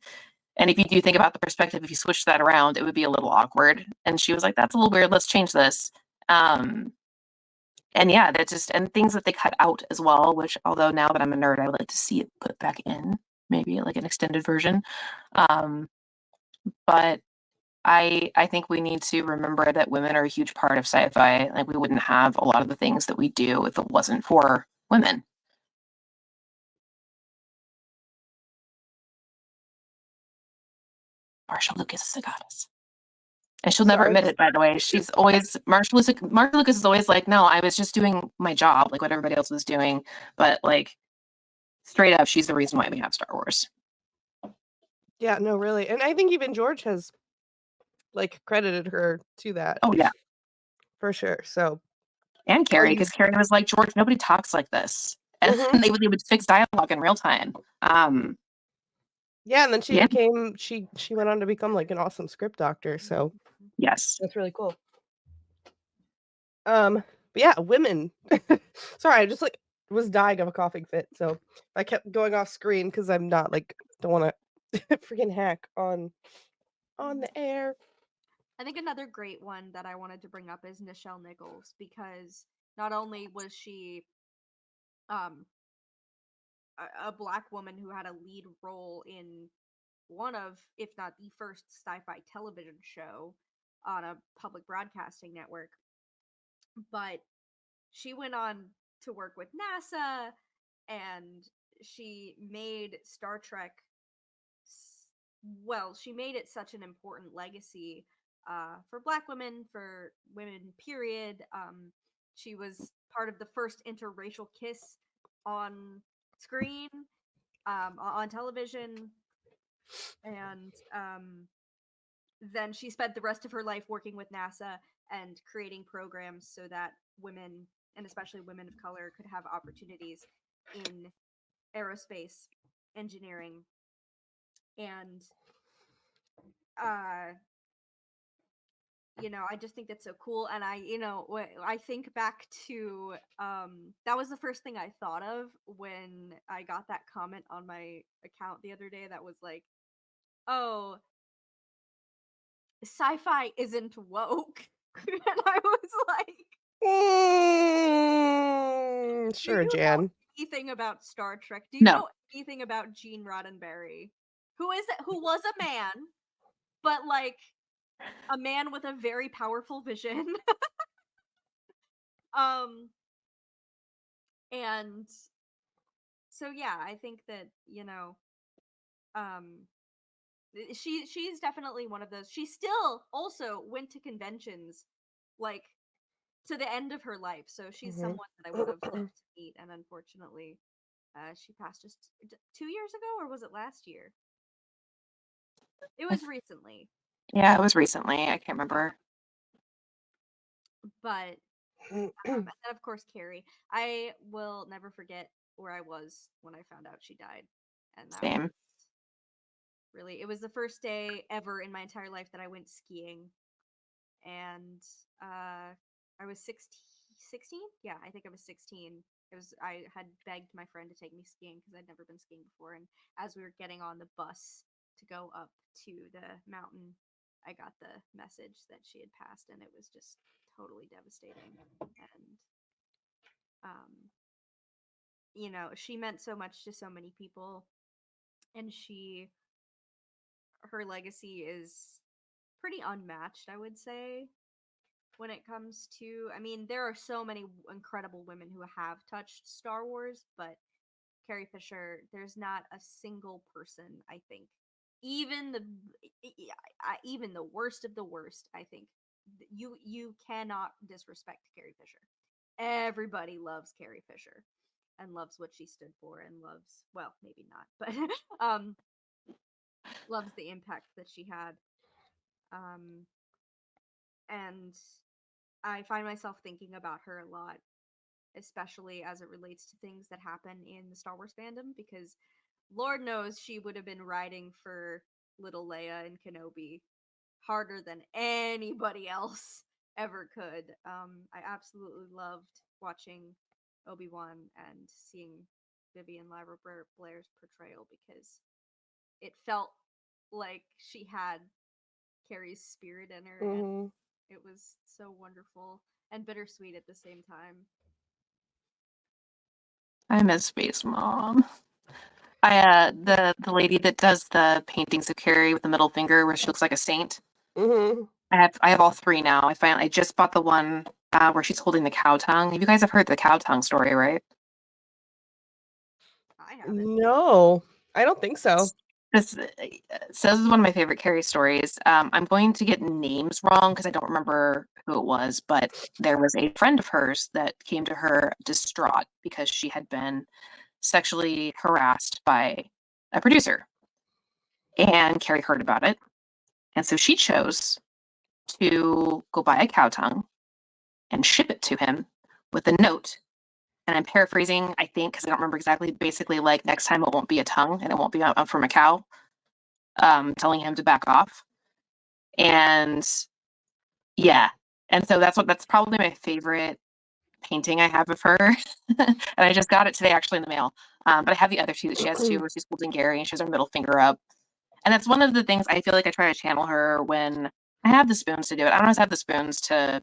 And if you do think about the perspective, if you switch that around, it would be a little awkward. And she was like, that's a little weird. Let's change this. And yeah, that just and things that they cut out as well, which although now that I'm a nerd, I would like to see it put back in, maybe like an extended version. Um, but I think we need to remember that women are a huge part of sci-fi. Like we wouldn't have a lot of the things that we do if it wasn't for women. Marsha Lucas is a goddess. And she'll never Sorry, admit it, by the way. She's always Marsha Lucas is always like, no, I was just doing my job, like what everybody else was doing. But like straight up, she's the reason why we have Star Wars. yeah, no, really, and I think even George has like credited her to that Oh yeah. for sure. So And all Carrie, you, because Carrie was like, George, nobody talks like this. And hmm, they would fix dialogue in real time. yeah, and then she Yeah, became she went on to become like an awesome script doctor. So yes. that's really cool. But yeah, women. Sorry, I just like was dying of a coughing fit, so I kept going off screen because I'm not like don't want to freaking hack on the air. I think another great one that I wanted to bring up is Nichelle Nichols, because not only was she um a black woman who had a lead role in one of, if not the first sci-fi television show on a public broadcasting network, but she went on to work with NASA, and she made Star Trek well, she made it such an important legacy for black women, for women, period. She was part of the first interracial kiss on screen, on television, and then she spent the rest of her life working with NASA and creating programs so that women, and especially women of color, could have opportunities in aerospace engineering. And uh I just think that's so cool. And I think back to that was the first thing I thought of when I got that comment on my account the other day that was like, oh, sci-fi isn't woke. And I was like, do Sure, you know Jan. anything about Star Trek? Do you No. know anything about Gene Roddenberry, who was a man, but like a man with a very powerful vision? And so yeah, I think that, you know, um she's definitely one of those. She still also went to conventions like to the end of her life. So she's Mhm. someone that I would have loved to meet, and unfortunately, she passed just 2 years ago, or was it last year? It was recently, Yeah, it was recently. I can't remember. but and then of course Carrie. I will never forget where I was when I found out she died, and that was Same. really, it was the first day ever in my entire life that I went skiing, and I was 16. Yeah, I think I was 16. I had begged my friend to take me skiing because I'd never been skiing before, and as we were getting on the bus to go up to the mountain, I got the message that she had passed, and it was just totally devastating. And um, you know, she meant so much to so many people, and her legacy is pretty unmatched, I would say, when it comes to, I mean, there are so many incredible women who have touched Star Wars, but Carrie Fisher, there's not a single person, I think, even even the worst of the worst, I think you cannot disrespect Carrie Fisher. Everybody loves Carrie Fisher and loves what she stood for, and loves, well, maybe not, but loves the impact that she had. Um and I find myself thinking about her a lot, especially as it relates to things that happen in the Star Wars fandom, because Lord knows she would have been riding for little Leia and Kenobi harder than anybody else ever could. I absolutely loved watching Obi-Wan and seeing Vivian Lyra Blair's portrayal, because it felt like she had Carrie's spirit in her, and Mhm. it was so wonderful and bittersweet at the same time. I miss Space Mom. The lady that does the paintings of Carrie with the middle finger where she looks like a saint. Mhm. I have all three now. I just bought the one where she's holding the cow tongue. You guys have heard the cow tongue story, right? I haven't. No, I don't think so. This is one of my favorite Carrie stories. I'm going to get names wrong because I don't remember who it was, but there was a friend of hers that came to her distraught because she had been sexually harassed by a producer, and Carrie heard about it, and so she chose to go buy a cow tongue and ship it to him with a note. And I'm paraphrasing, I think, because I don't remember exactly. Basically, like, next time it won't be a tongue and it won't be from a cow, telling him to back off. And yeah, and so that's probably my favorite painting I have of her. And I just got it today, actually, in the mail. But I have the other two that she has too, where she's holding Gary and she has her middle finger up. And that's one of the things I feel like I try to channel her when I have the spoons to do it. I don't always have the spoons to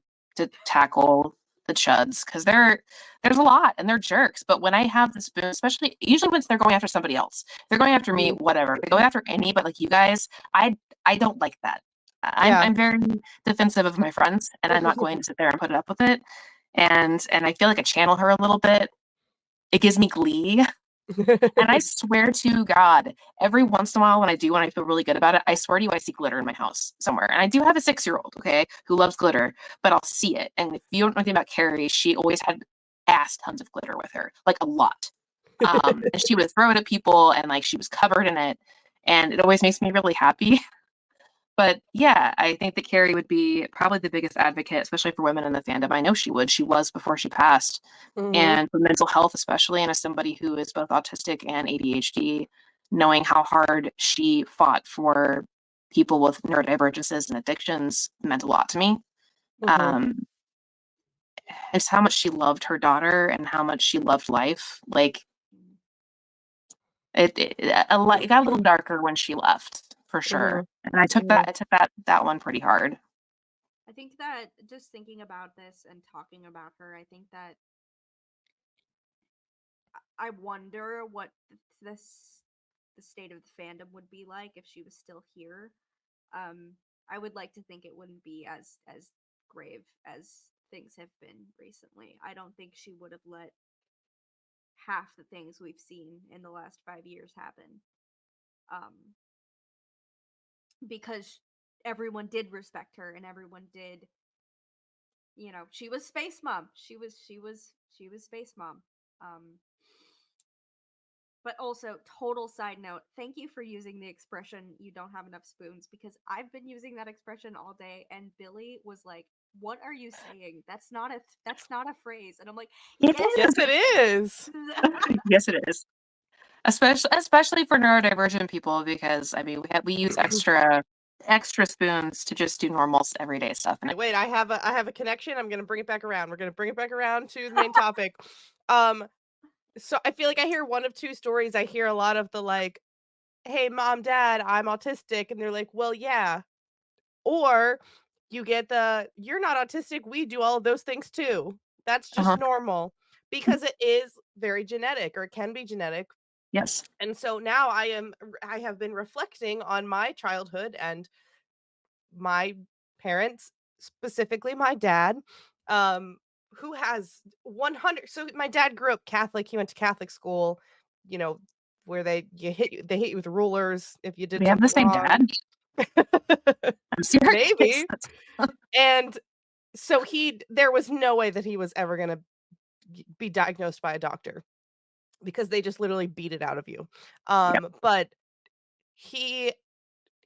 tackle the chuds because there's a lot and they're jerks. But when I have the spoon, especially usually when they're going after somebody else, they're going after me, whatever. If they go after any, but like you guys, I don't like that. I'm Yeah. I'm very defensive of my friends, and I'm not going to sit there and put up with it. And I feel like I channel her a little bit. It gives me glee. And I swear to God, every once in a while when I feel really good about it, I swear to you, I see glitter in my house somewhere. And I do have a 6-year-old, okay, who loves glitter, but I'll see it. And if you don't know anything about Carrie, she always had ass tons of glitter with her, like a lot. And she would throw it at people and like she was covered in it. And it always makes me really happy. But yeah, I think that Carrie would be probably the biggest advocate, especially for women in the fandom. I know she would. She was before she passed. Mhm. And for mental health, especially, and as somebody who is both autistic and ADHD, knowing how hard she fought for people with neurodivergences and addictions meant a lot to me. Mhm. Um, it's how much she loved her daughter and how much she loved life. Like it got a little darker when she left, for sure. Mhm. And Mhm. I took that one pretty hard. I think that just thinking about this and talking about her, I think that I wonder what this the state of the fandom would be like if she was still here. Um, I would like to think it wouldn't be as grave as things have been recently. I don't think she would have let half the things we've seen in the last 5 years happen. Because everyone did respect her and everyone did, she was space mom. She was space mom. But also, total side note, thank you for using the expression "you don't have enough spoons," because I've been using that expression all day, and Billy was like, "What are you saying? That's not a phrase." And I'm like, It "Yes, Yes, it is. Yes, it is. Especially for neurodivergent people, because I mean we use extra spoons to just do normal everyday stuff. And Wait, I have a connection. I'm gonna bring it back around. We're gonna bring it back around to the main topic. So I feel like I hear one of two stories. I hear a lot of the like, "Hey, mom, dad, I'm autistic," and they're like, "Well, yeah." Or you get the, "You're not autistic. We do all of those things too. That's just normal," because it is very genetic, or it can be genetic. yes, And so now I have been reflecting on my childhood and my parents, specifically my dad, who has 100. So my dad grew up Catholic. He went to Catholic school, you know, where they hit you with rulers if you did we have the something same wrong. dad. I'm serious. Maybe. And so there was no way that he was ever going to be diagnosed by a doctor, because they just literally beat it out of you. But he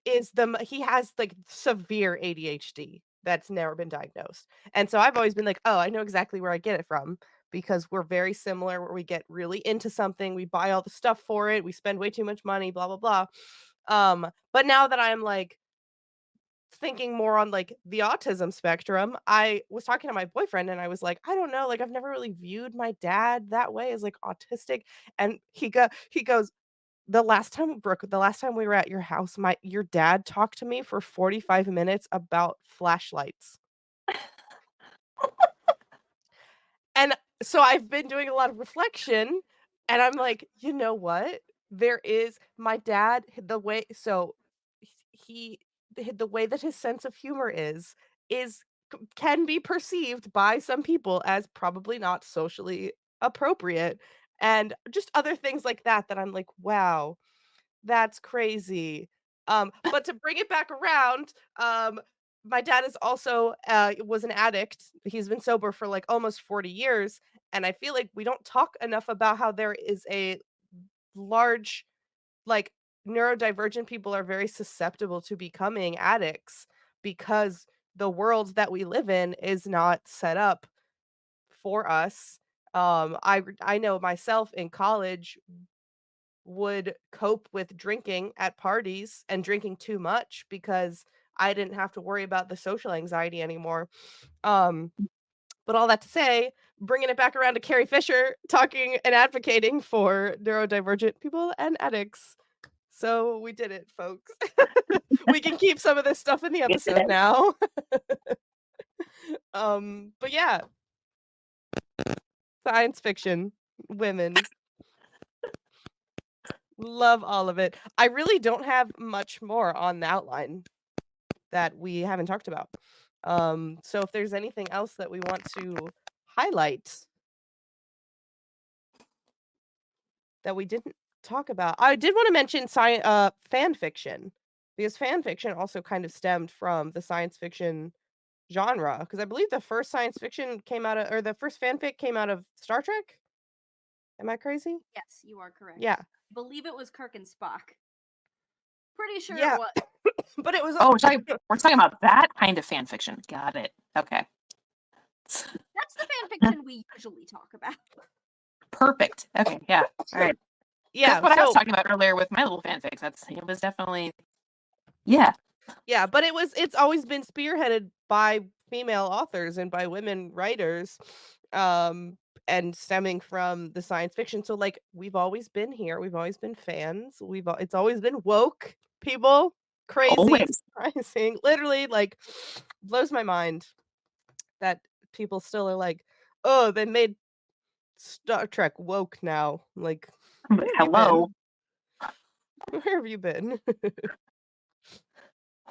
he has like severe ADHD that's never been diagnosed. And so I've always been like, "Oh, I know exactly where I get it from," because we're very similar, where we get really into something, we buy all the stuff for it, we spend way too much money, blah blah blah. But now that I'm like thinking more on like the autism spectrum, I was talking to my boyfriend and I was like, "I don't know, like I've never really viewed my dad that way, as like autistic." And he goes, "The last time, Brooke, the last time we were at your house, your dad talked to me for 45 minutes about flashlights." And so I've been doing a lot of reflection, and I'm like, "You know what? There is my dad, the way so he the way that his sense of humor is can be perceived by some people as probably not socially appropriate." And just other things like that I'm like, "Wow, that's crazy." But to bring it back around, my dad is also was an addict. He's been sober for like almost 40 years, and I feel like we don't talk enough about how there is a large, like, neurodivergent people are very susceptible to becoming addicts, because the world that we live in is not set up for us. I know myself in college would cope with drinking at parties and drinking too much, because I didn't have to worry about the social anxiety anymore. Um, but all that to say, bringing it back around to Carrie Fisher talking and advocating for neurodivergent people and addicts. So we did it, folks. We can keep some of this stuff in the Yes, it episode is. now. But yeah, science fiction, women. Love all of it. I really don't have much more on the outline that we haven't talked about. So if there's anything else that we want to highlight that we didn't talk about, I did want to mention fan fiction, because fan fiction also kind of stemmed from the science fiction genre, because I believe the first science fiction came out of, or the first fanfic came out of Star Trek. Am I crazy? Yes, you are correct. Yeah. I believe it was Kirk and Spock. Pretty sure Yeah. it was. But it was Oh, we're talking about that kind of fan fiction. Got it. Okay. That's the fan fiction we usually talk about. Perfect. Okay. Yeah. All right. yeah. That's what I was So talking about earlier with my little fanfics. It was definitely, yeah. yeah, but it's always been spearheaded by female authors and by women writers, and stemming from the science fiction. So like we've always been here, we've always been fans. It's always been woke people, crazy and Always. surprising. Literally, like, blows my mind that people still are like, "Oh, they made Star Trek woke now." Like, where have you Hello. been? Where have you been?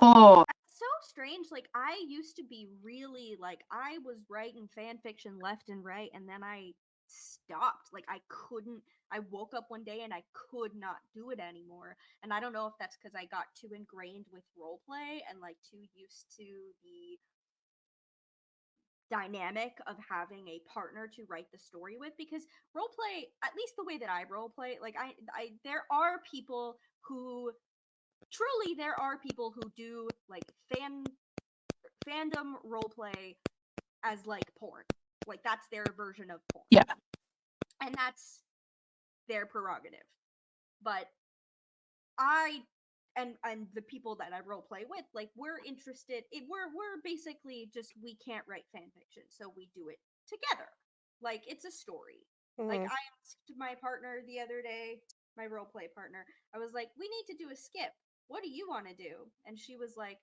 Oh, That's so strange. Like, I used to be really like, I was writing fan fiction left and right, and then I stopped. Like, I couldn't. I woke up one day and I could not do it anymore. And I don't know if that's because I got too ingrained with roleplay and like too used to the dynamic of having a partner to write the story with, because roleplay, at least the way that I roleplay, like I there are people who truly, there are people who do like fandom roleplay as like porn, like that's their version of porn. Yeah. And that's their prerogative. But I and the people that I role play with, like, we're interested. We're basically just, we can't write fan fiction, so we do it together. Like, it's a story. Like, Mhm. I asked my partner the other day, my role play partner. I was like, "We need to do a skip. What do you want to do?" And she was like,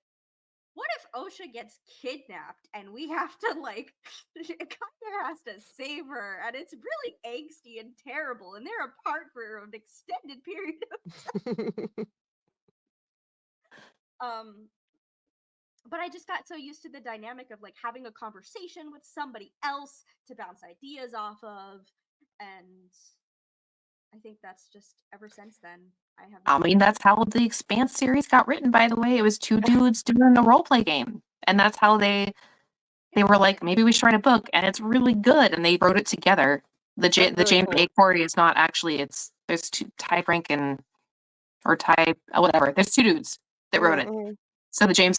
"What if Osha gets kidnapped and we have to like, Kaya has to save her, and it's really angsty and terrible, and they're apart for an extended period of but I just got so used to the dynamic of like having a conversation with somebody else to bounce ideas off of, and I think that's just ever since then I have. I mean, that's how the Expanse series got written, by the way. It was two dudes doing a role play game. And that's how they were like, maybe we should write a book, and it's really good, and they wrote it together. The That's really James cool. A. Corey is not actually, there's two, Ty Franken or Ty whatever. There's two dudes that wrote it. Mhm. So the James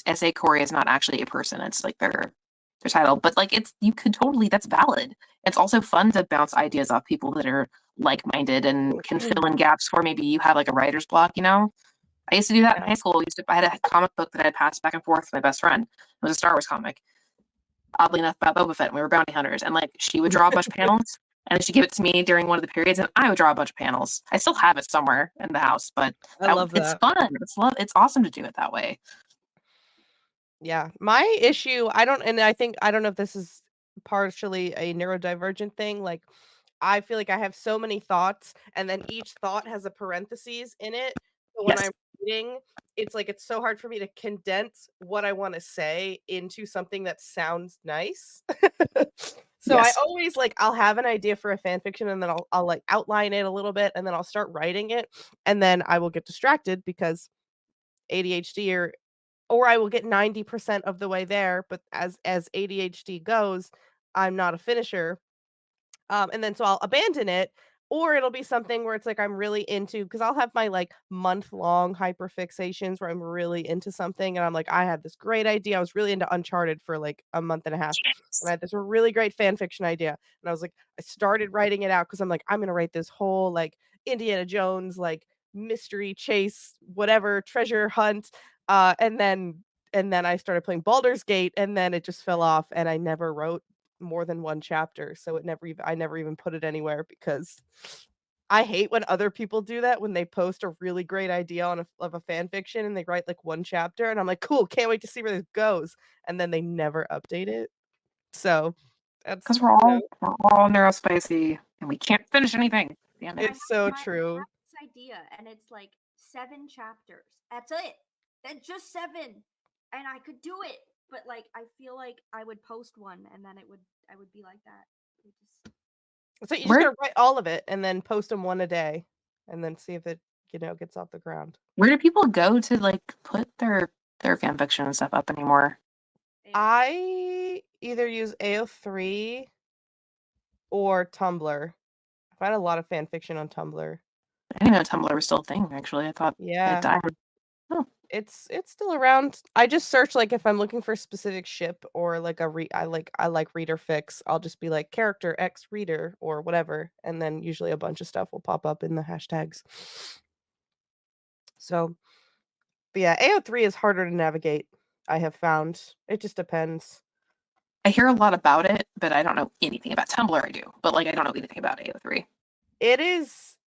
S. A. Corey is not actually a person. It's like their title. But like, you could totally, that's valid. It's also fun to bounce ideas off people that are like-minded and can fill in gaps where maybe you have like a writer's block, you know? I used to do that in Yeah. high school. I had a comic book that I passed back and forth with my best friend. It was a Star Wars comic, oddly enough, about Boba Fett, and we were bounty hunters. And like, she would draw a bunch of panels, and then she'd give it to me during one of the periods, and I would draw a bunch of panels. I still have it somewhere in the house, but I love it's that. fun. It's awesome to do it that way. Yeah. My issue, I don't know if this is partially a neurodivergent thing. Like, I feel like I have so many thoughts, and then each thought has a parentheses in it. So when Yes. I'm reading, it's like it's so hard for me to condense what I want to say into something that sounds nice. So I Yes. always like, I'll have an idea for a fan fiction, and then I'll like outline it a little bit, and then I'll start writing it, and then I will get distracted because ADHD, or I will get 90% of the way there, but as ADHD goes, I'm not a finisher. And then so I'll abandon it, or it'll be something where it's like I'm really into, because I'll have my like month-long hyperfixations where I'm really into something, and I'm like, I had this great idea. I was really into Uncharted for like a month and a half. And I had this really great fan fiction idea. And I was like, I started writing it out because I'm like, I'm gonna write this whole like Indiana Jones, like mystery chase, whatever, treasure hunt. And then I started playing Baldur's Gate, and then it just fell off, and I never wrote more than one chapter, so I never even put it anywhere, because I hate when other people do that, when they post a really great idea of a fan fiction and they write like one chapter, and I'm like, cool, can't wait to see where this goes, and then they never update it. So Because that's, we're all neurospicy and we can't finish anything. Damn it. it's so I true. have this idea, and it's like 7 chapters. That's it. That's just 7, and I could do it. But like, I feel like I would post one, and then I would be like that. It just, So you just Where gotta write all of it and then post them one a day, and then see if it, gets off the ground. where do people go to like put their fan fiction and stuff up anymore? I either use AO3 or Tumblr. I find a lot of fan fiction on Tumblr. I didn't know Tumblr was still a thing, actually. I thought it Yeah, died. Oh, it's still around. I just search, like, if I'm looking for a specific ship, or like I like reader fix. I'll just be like character X reader or whatever, and then usually a bunch of stuff will pop up in the hashtags. So, but yeah, AO3 is harder to navigate. I have found it just depends. I hear a lot about it, but I don't know anything about Tumblr. I do, but like I don't know anything about AO3. It is.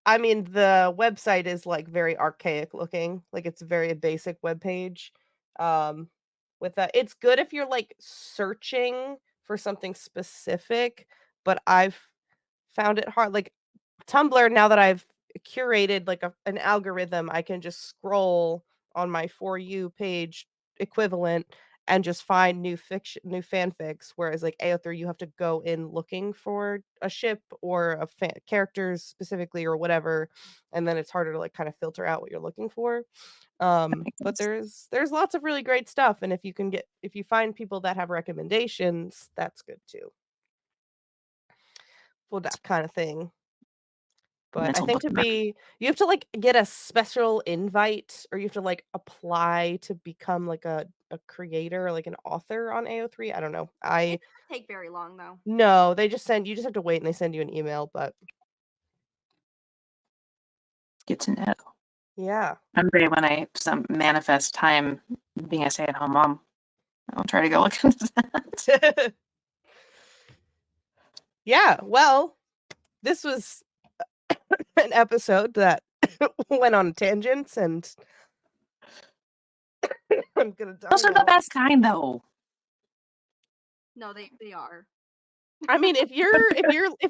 I mean, the website is, like, very archaic looking, like, it's a very basic web page, um, with that, it's good if you're, like, searching for something specific, but I've found it hard, like, Tumblr, now that I've curated, like, an algorithm, I can just scroll on my For You page equivalent and just find new fanfics, whereas like AO3 you have to go in looking for a ship or a characters specifically or whatever, and then it's harder to like kind of filter out what you're looking for. But there's lots of really great stuff, and if you find people that have recommendations, that's good too for that kind of thing. But I Mental think bookmark. you have to like get a special invite, or you have to like apply to become like a creator, like an author on AO3. I don't know. It doesn't take very long though. No, they just you just have to wait and they send you an email, but Good to know. yeah. I'm ready when I manifest time being a stay-at-home mom. I'll try to go look into that. Yeah, well, this was an episode that went on tangents, and I'm gonna die. Those are the best kind, though. No, they are. I mean, if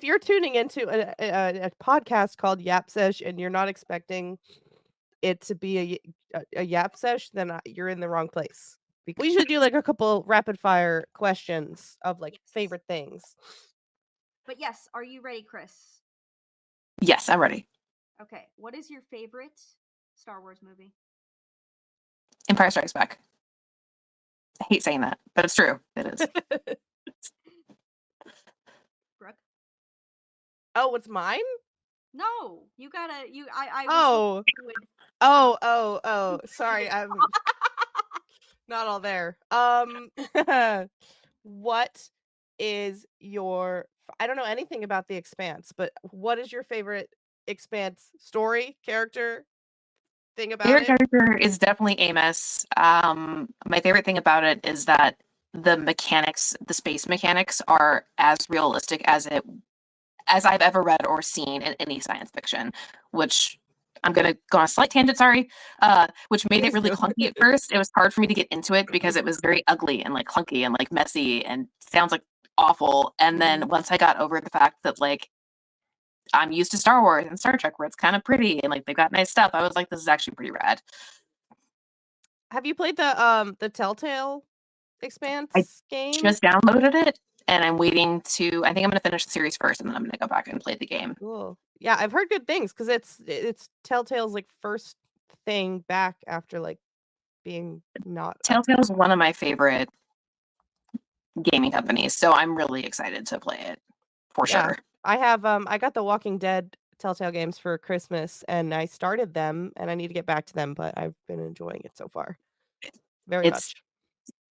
you're tuning into a podcast called Yap Sesh and you're not expecting it to be a Yap Sesh, then you're in the wrong place. We should do like a couple rapid fire questions of like favorite things. But yes, are you ready, Chris? Yes, I'm ready. Okay, what is your favorite Star Wars movie? Empire Strikes Back. I hate saying that, but it's true. It is. Brooke? Oh, what's mine? No, you gotta I Oh. Oh, sorry, I'm not all there. What is your I don't know anything about The Expanse, but what is your favorite Expanse story, character, thing about Favorite it? character is definitely Amos. My favorite thing about it is that the mechanics, the space mechanics, are as realistic as I've ever read or seen in any science fiction, which I'm gonna go on a slight tangent, sorry, which made it really clunky at first. It was hard for me to get into it because it was very ugly and like clunky and like messy and sounds like awful. And then once I got over the fact that like I'm used to Star Wars and Star Trek where it's kind of pretty and like they've got nice stuff, I was like, this is actually pretty rad. Have you played the Telltale Expanse game? Just downloaded it and I'm waiting to, I think I'm gonna finish the series first and then I'm gonna go back and play the game. Cool. Yeah, I've heard good things because it's Telltale's like first thing back after like being not Telltale's one of my favorite gaming companies, so I'm really excited to play it for sure. I have I got the Walking Dead Telltale games for Christmas and I started them and I need to get back to them, but I've been enjoying it so far. Very It's much.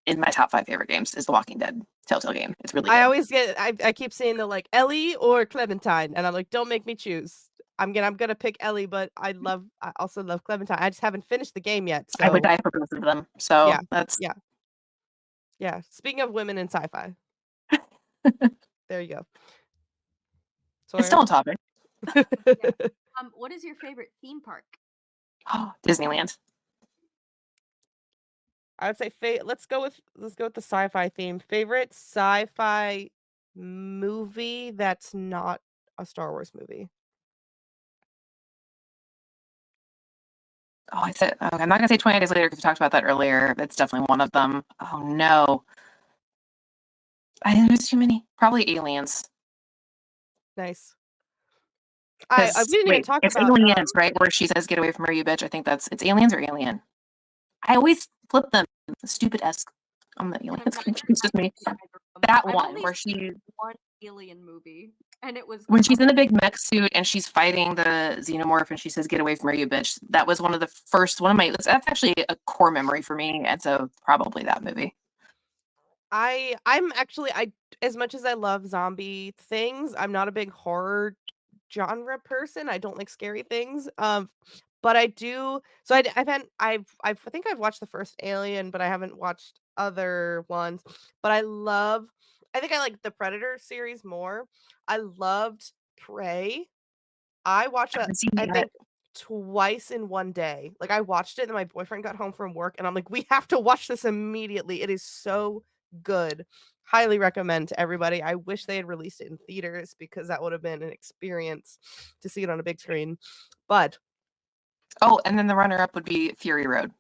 in my top 5 favorite games is the Walking Dead Telltale game. It's really good. I always I keep seeing the like Ellie or Clementine and I'm like, don't make me choose. I'm gonna pick Ellie, but I also love Clementine. I just haven't finished the game yet. So I would die for both of them. So yeah, that's yeah. Speaking of women in sci-fi. There you go. It's still on topic. What is your favorite theme park? Oh, Disneyland. I would say let's go with the sci-fi theme. Favorite sci-fi movie that's not a Star Wars movie. Oh, I said okay, I'm not gonna say 20 Days Later because we talked about that earlier. That's definitely one of them. Oh no. I think there's too many. Probably Aliens. Nice. We didn't even talk it's about Aliens, right? Where she says, "Get away from her, you bitch." I think it's Aliens or Alien. I always flip them. The stupid S on the Aliens. It's just me. That one where she one alien movie, and it was when she's in the big mech suit and she's fighting the xenomorph and she says, "Get away from her, you bitch." That was one of my. That's actually a core memory for me, and so probably that movie. I'm actually as much as I love zombie things, I'm not a big horror genre person. I don't like scary things. But I do. So I think I've watched the first Alien, but I haven't watched other ones. But I think I like the Predator series more. I loved Prey. I watched that I think twice in one day. Like I watched it and my boyfriend got home from work and I'm like, we have to watch this immediately. It is so good. Highly recommend to everybody. I wish they had released it in theaters because that would have been an experience to see it on a big screen. But oh, and then the runner-up would be Fury Road.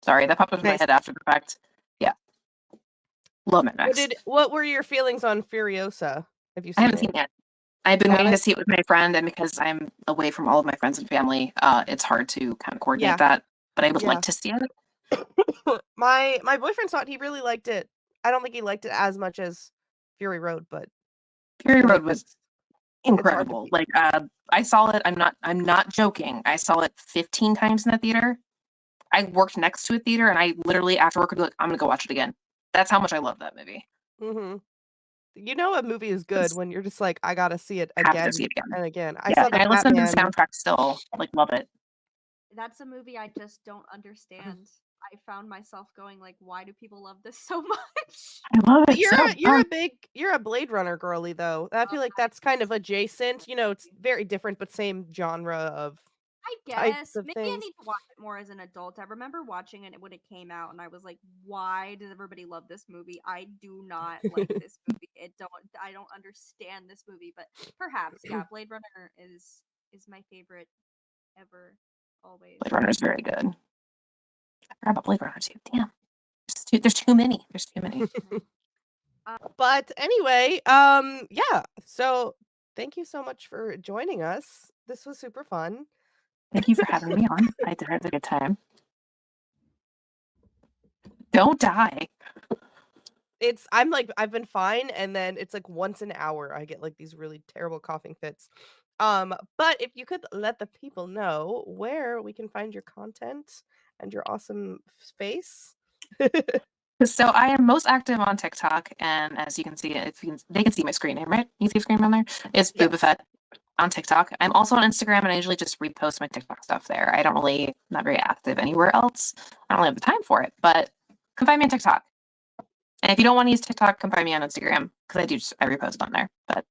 Sorry, that popped into my Nice. head after the fact. Yeah. Love Mad Max. What were your feelings on Furiosa? Have you I seen haven't it? seen it yet. I've been waiting to Haven't? see it with my friend, and because I'm away from all of my friends and family, it's hard to kind of coordinate Yeah. that. But I would Yeah. like to see it. My boyfriend saw it. He really liked it. I don't think he liked it as much as Fury Road, but Fury I Road think was it's hard to incredible. beat. Like I saw it. I'm not joking. I saw it 15 times in the theater. I worked next to a theater, and I literally after work would be like, I'm gonna go watch it again. That's how much I love that movie. Mm-hmm. You know a movie is good Just when you're just like, I gotta see it have to again see it again. and again. I Yeah, saw the and I listen to the Batman. soundtrack still. Like love it. That's a movie I just don't understand. I found myself going like, why do people love this so much? I love But it so much. you're a Blade Runner girly though. I feel like that's kind of adjacent. You know, it's very different, but same genre of I types guess of maybe I things. need to watch it more as an adult. I remember watching it when it came out, and I was like, "Why does everybody love this movie? I do not like this movie. I don't understand this movie." But perhaps, yeah, Blade Runner is my favorite ever, always. Blade Runner is very good. I forgot about Blade Runner too. Damn, there's too many. There's too many. But anyway, yeah. So thank you so much for joining us. This was super fun. Thank you for having me on. I had a good time. Don't die. I'm like I've been fine, and then it's like once an hour I get like these really terrible coughing fits. But if you could let the people know where we can find your content and your awesome face. So I am most active on TikTok, and as you can see, they can see my screen name, right? You see screen name on there? It's Booba Yes. Fett on TikTok. I'm also on Instagram, and I usually just repost my TikTok stuff there. I don't really, not very active anywhere else. I don't really have the time for it, but come find me on TikTok. And if you don't want to use TikTok, come find me on Instagram because I repost on there. But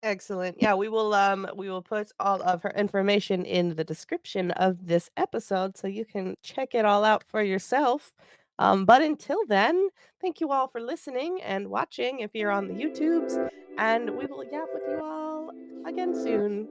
Excellent. Yeah, we will put all of her information in the description of this episode so you can check it all out for yourself. But until then, thank you all for listening and watching if you're on the YouTubes, and we will yap with you all again soon.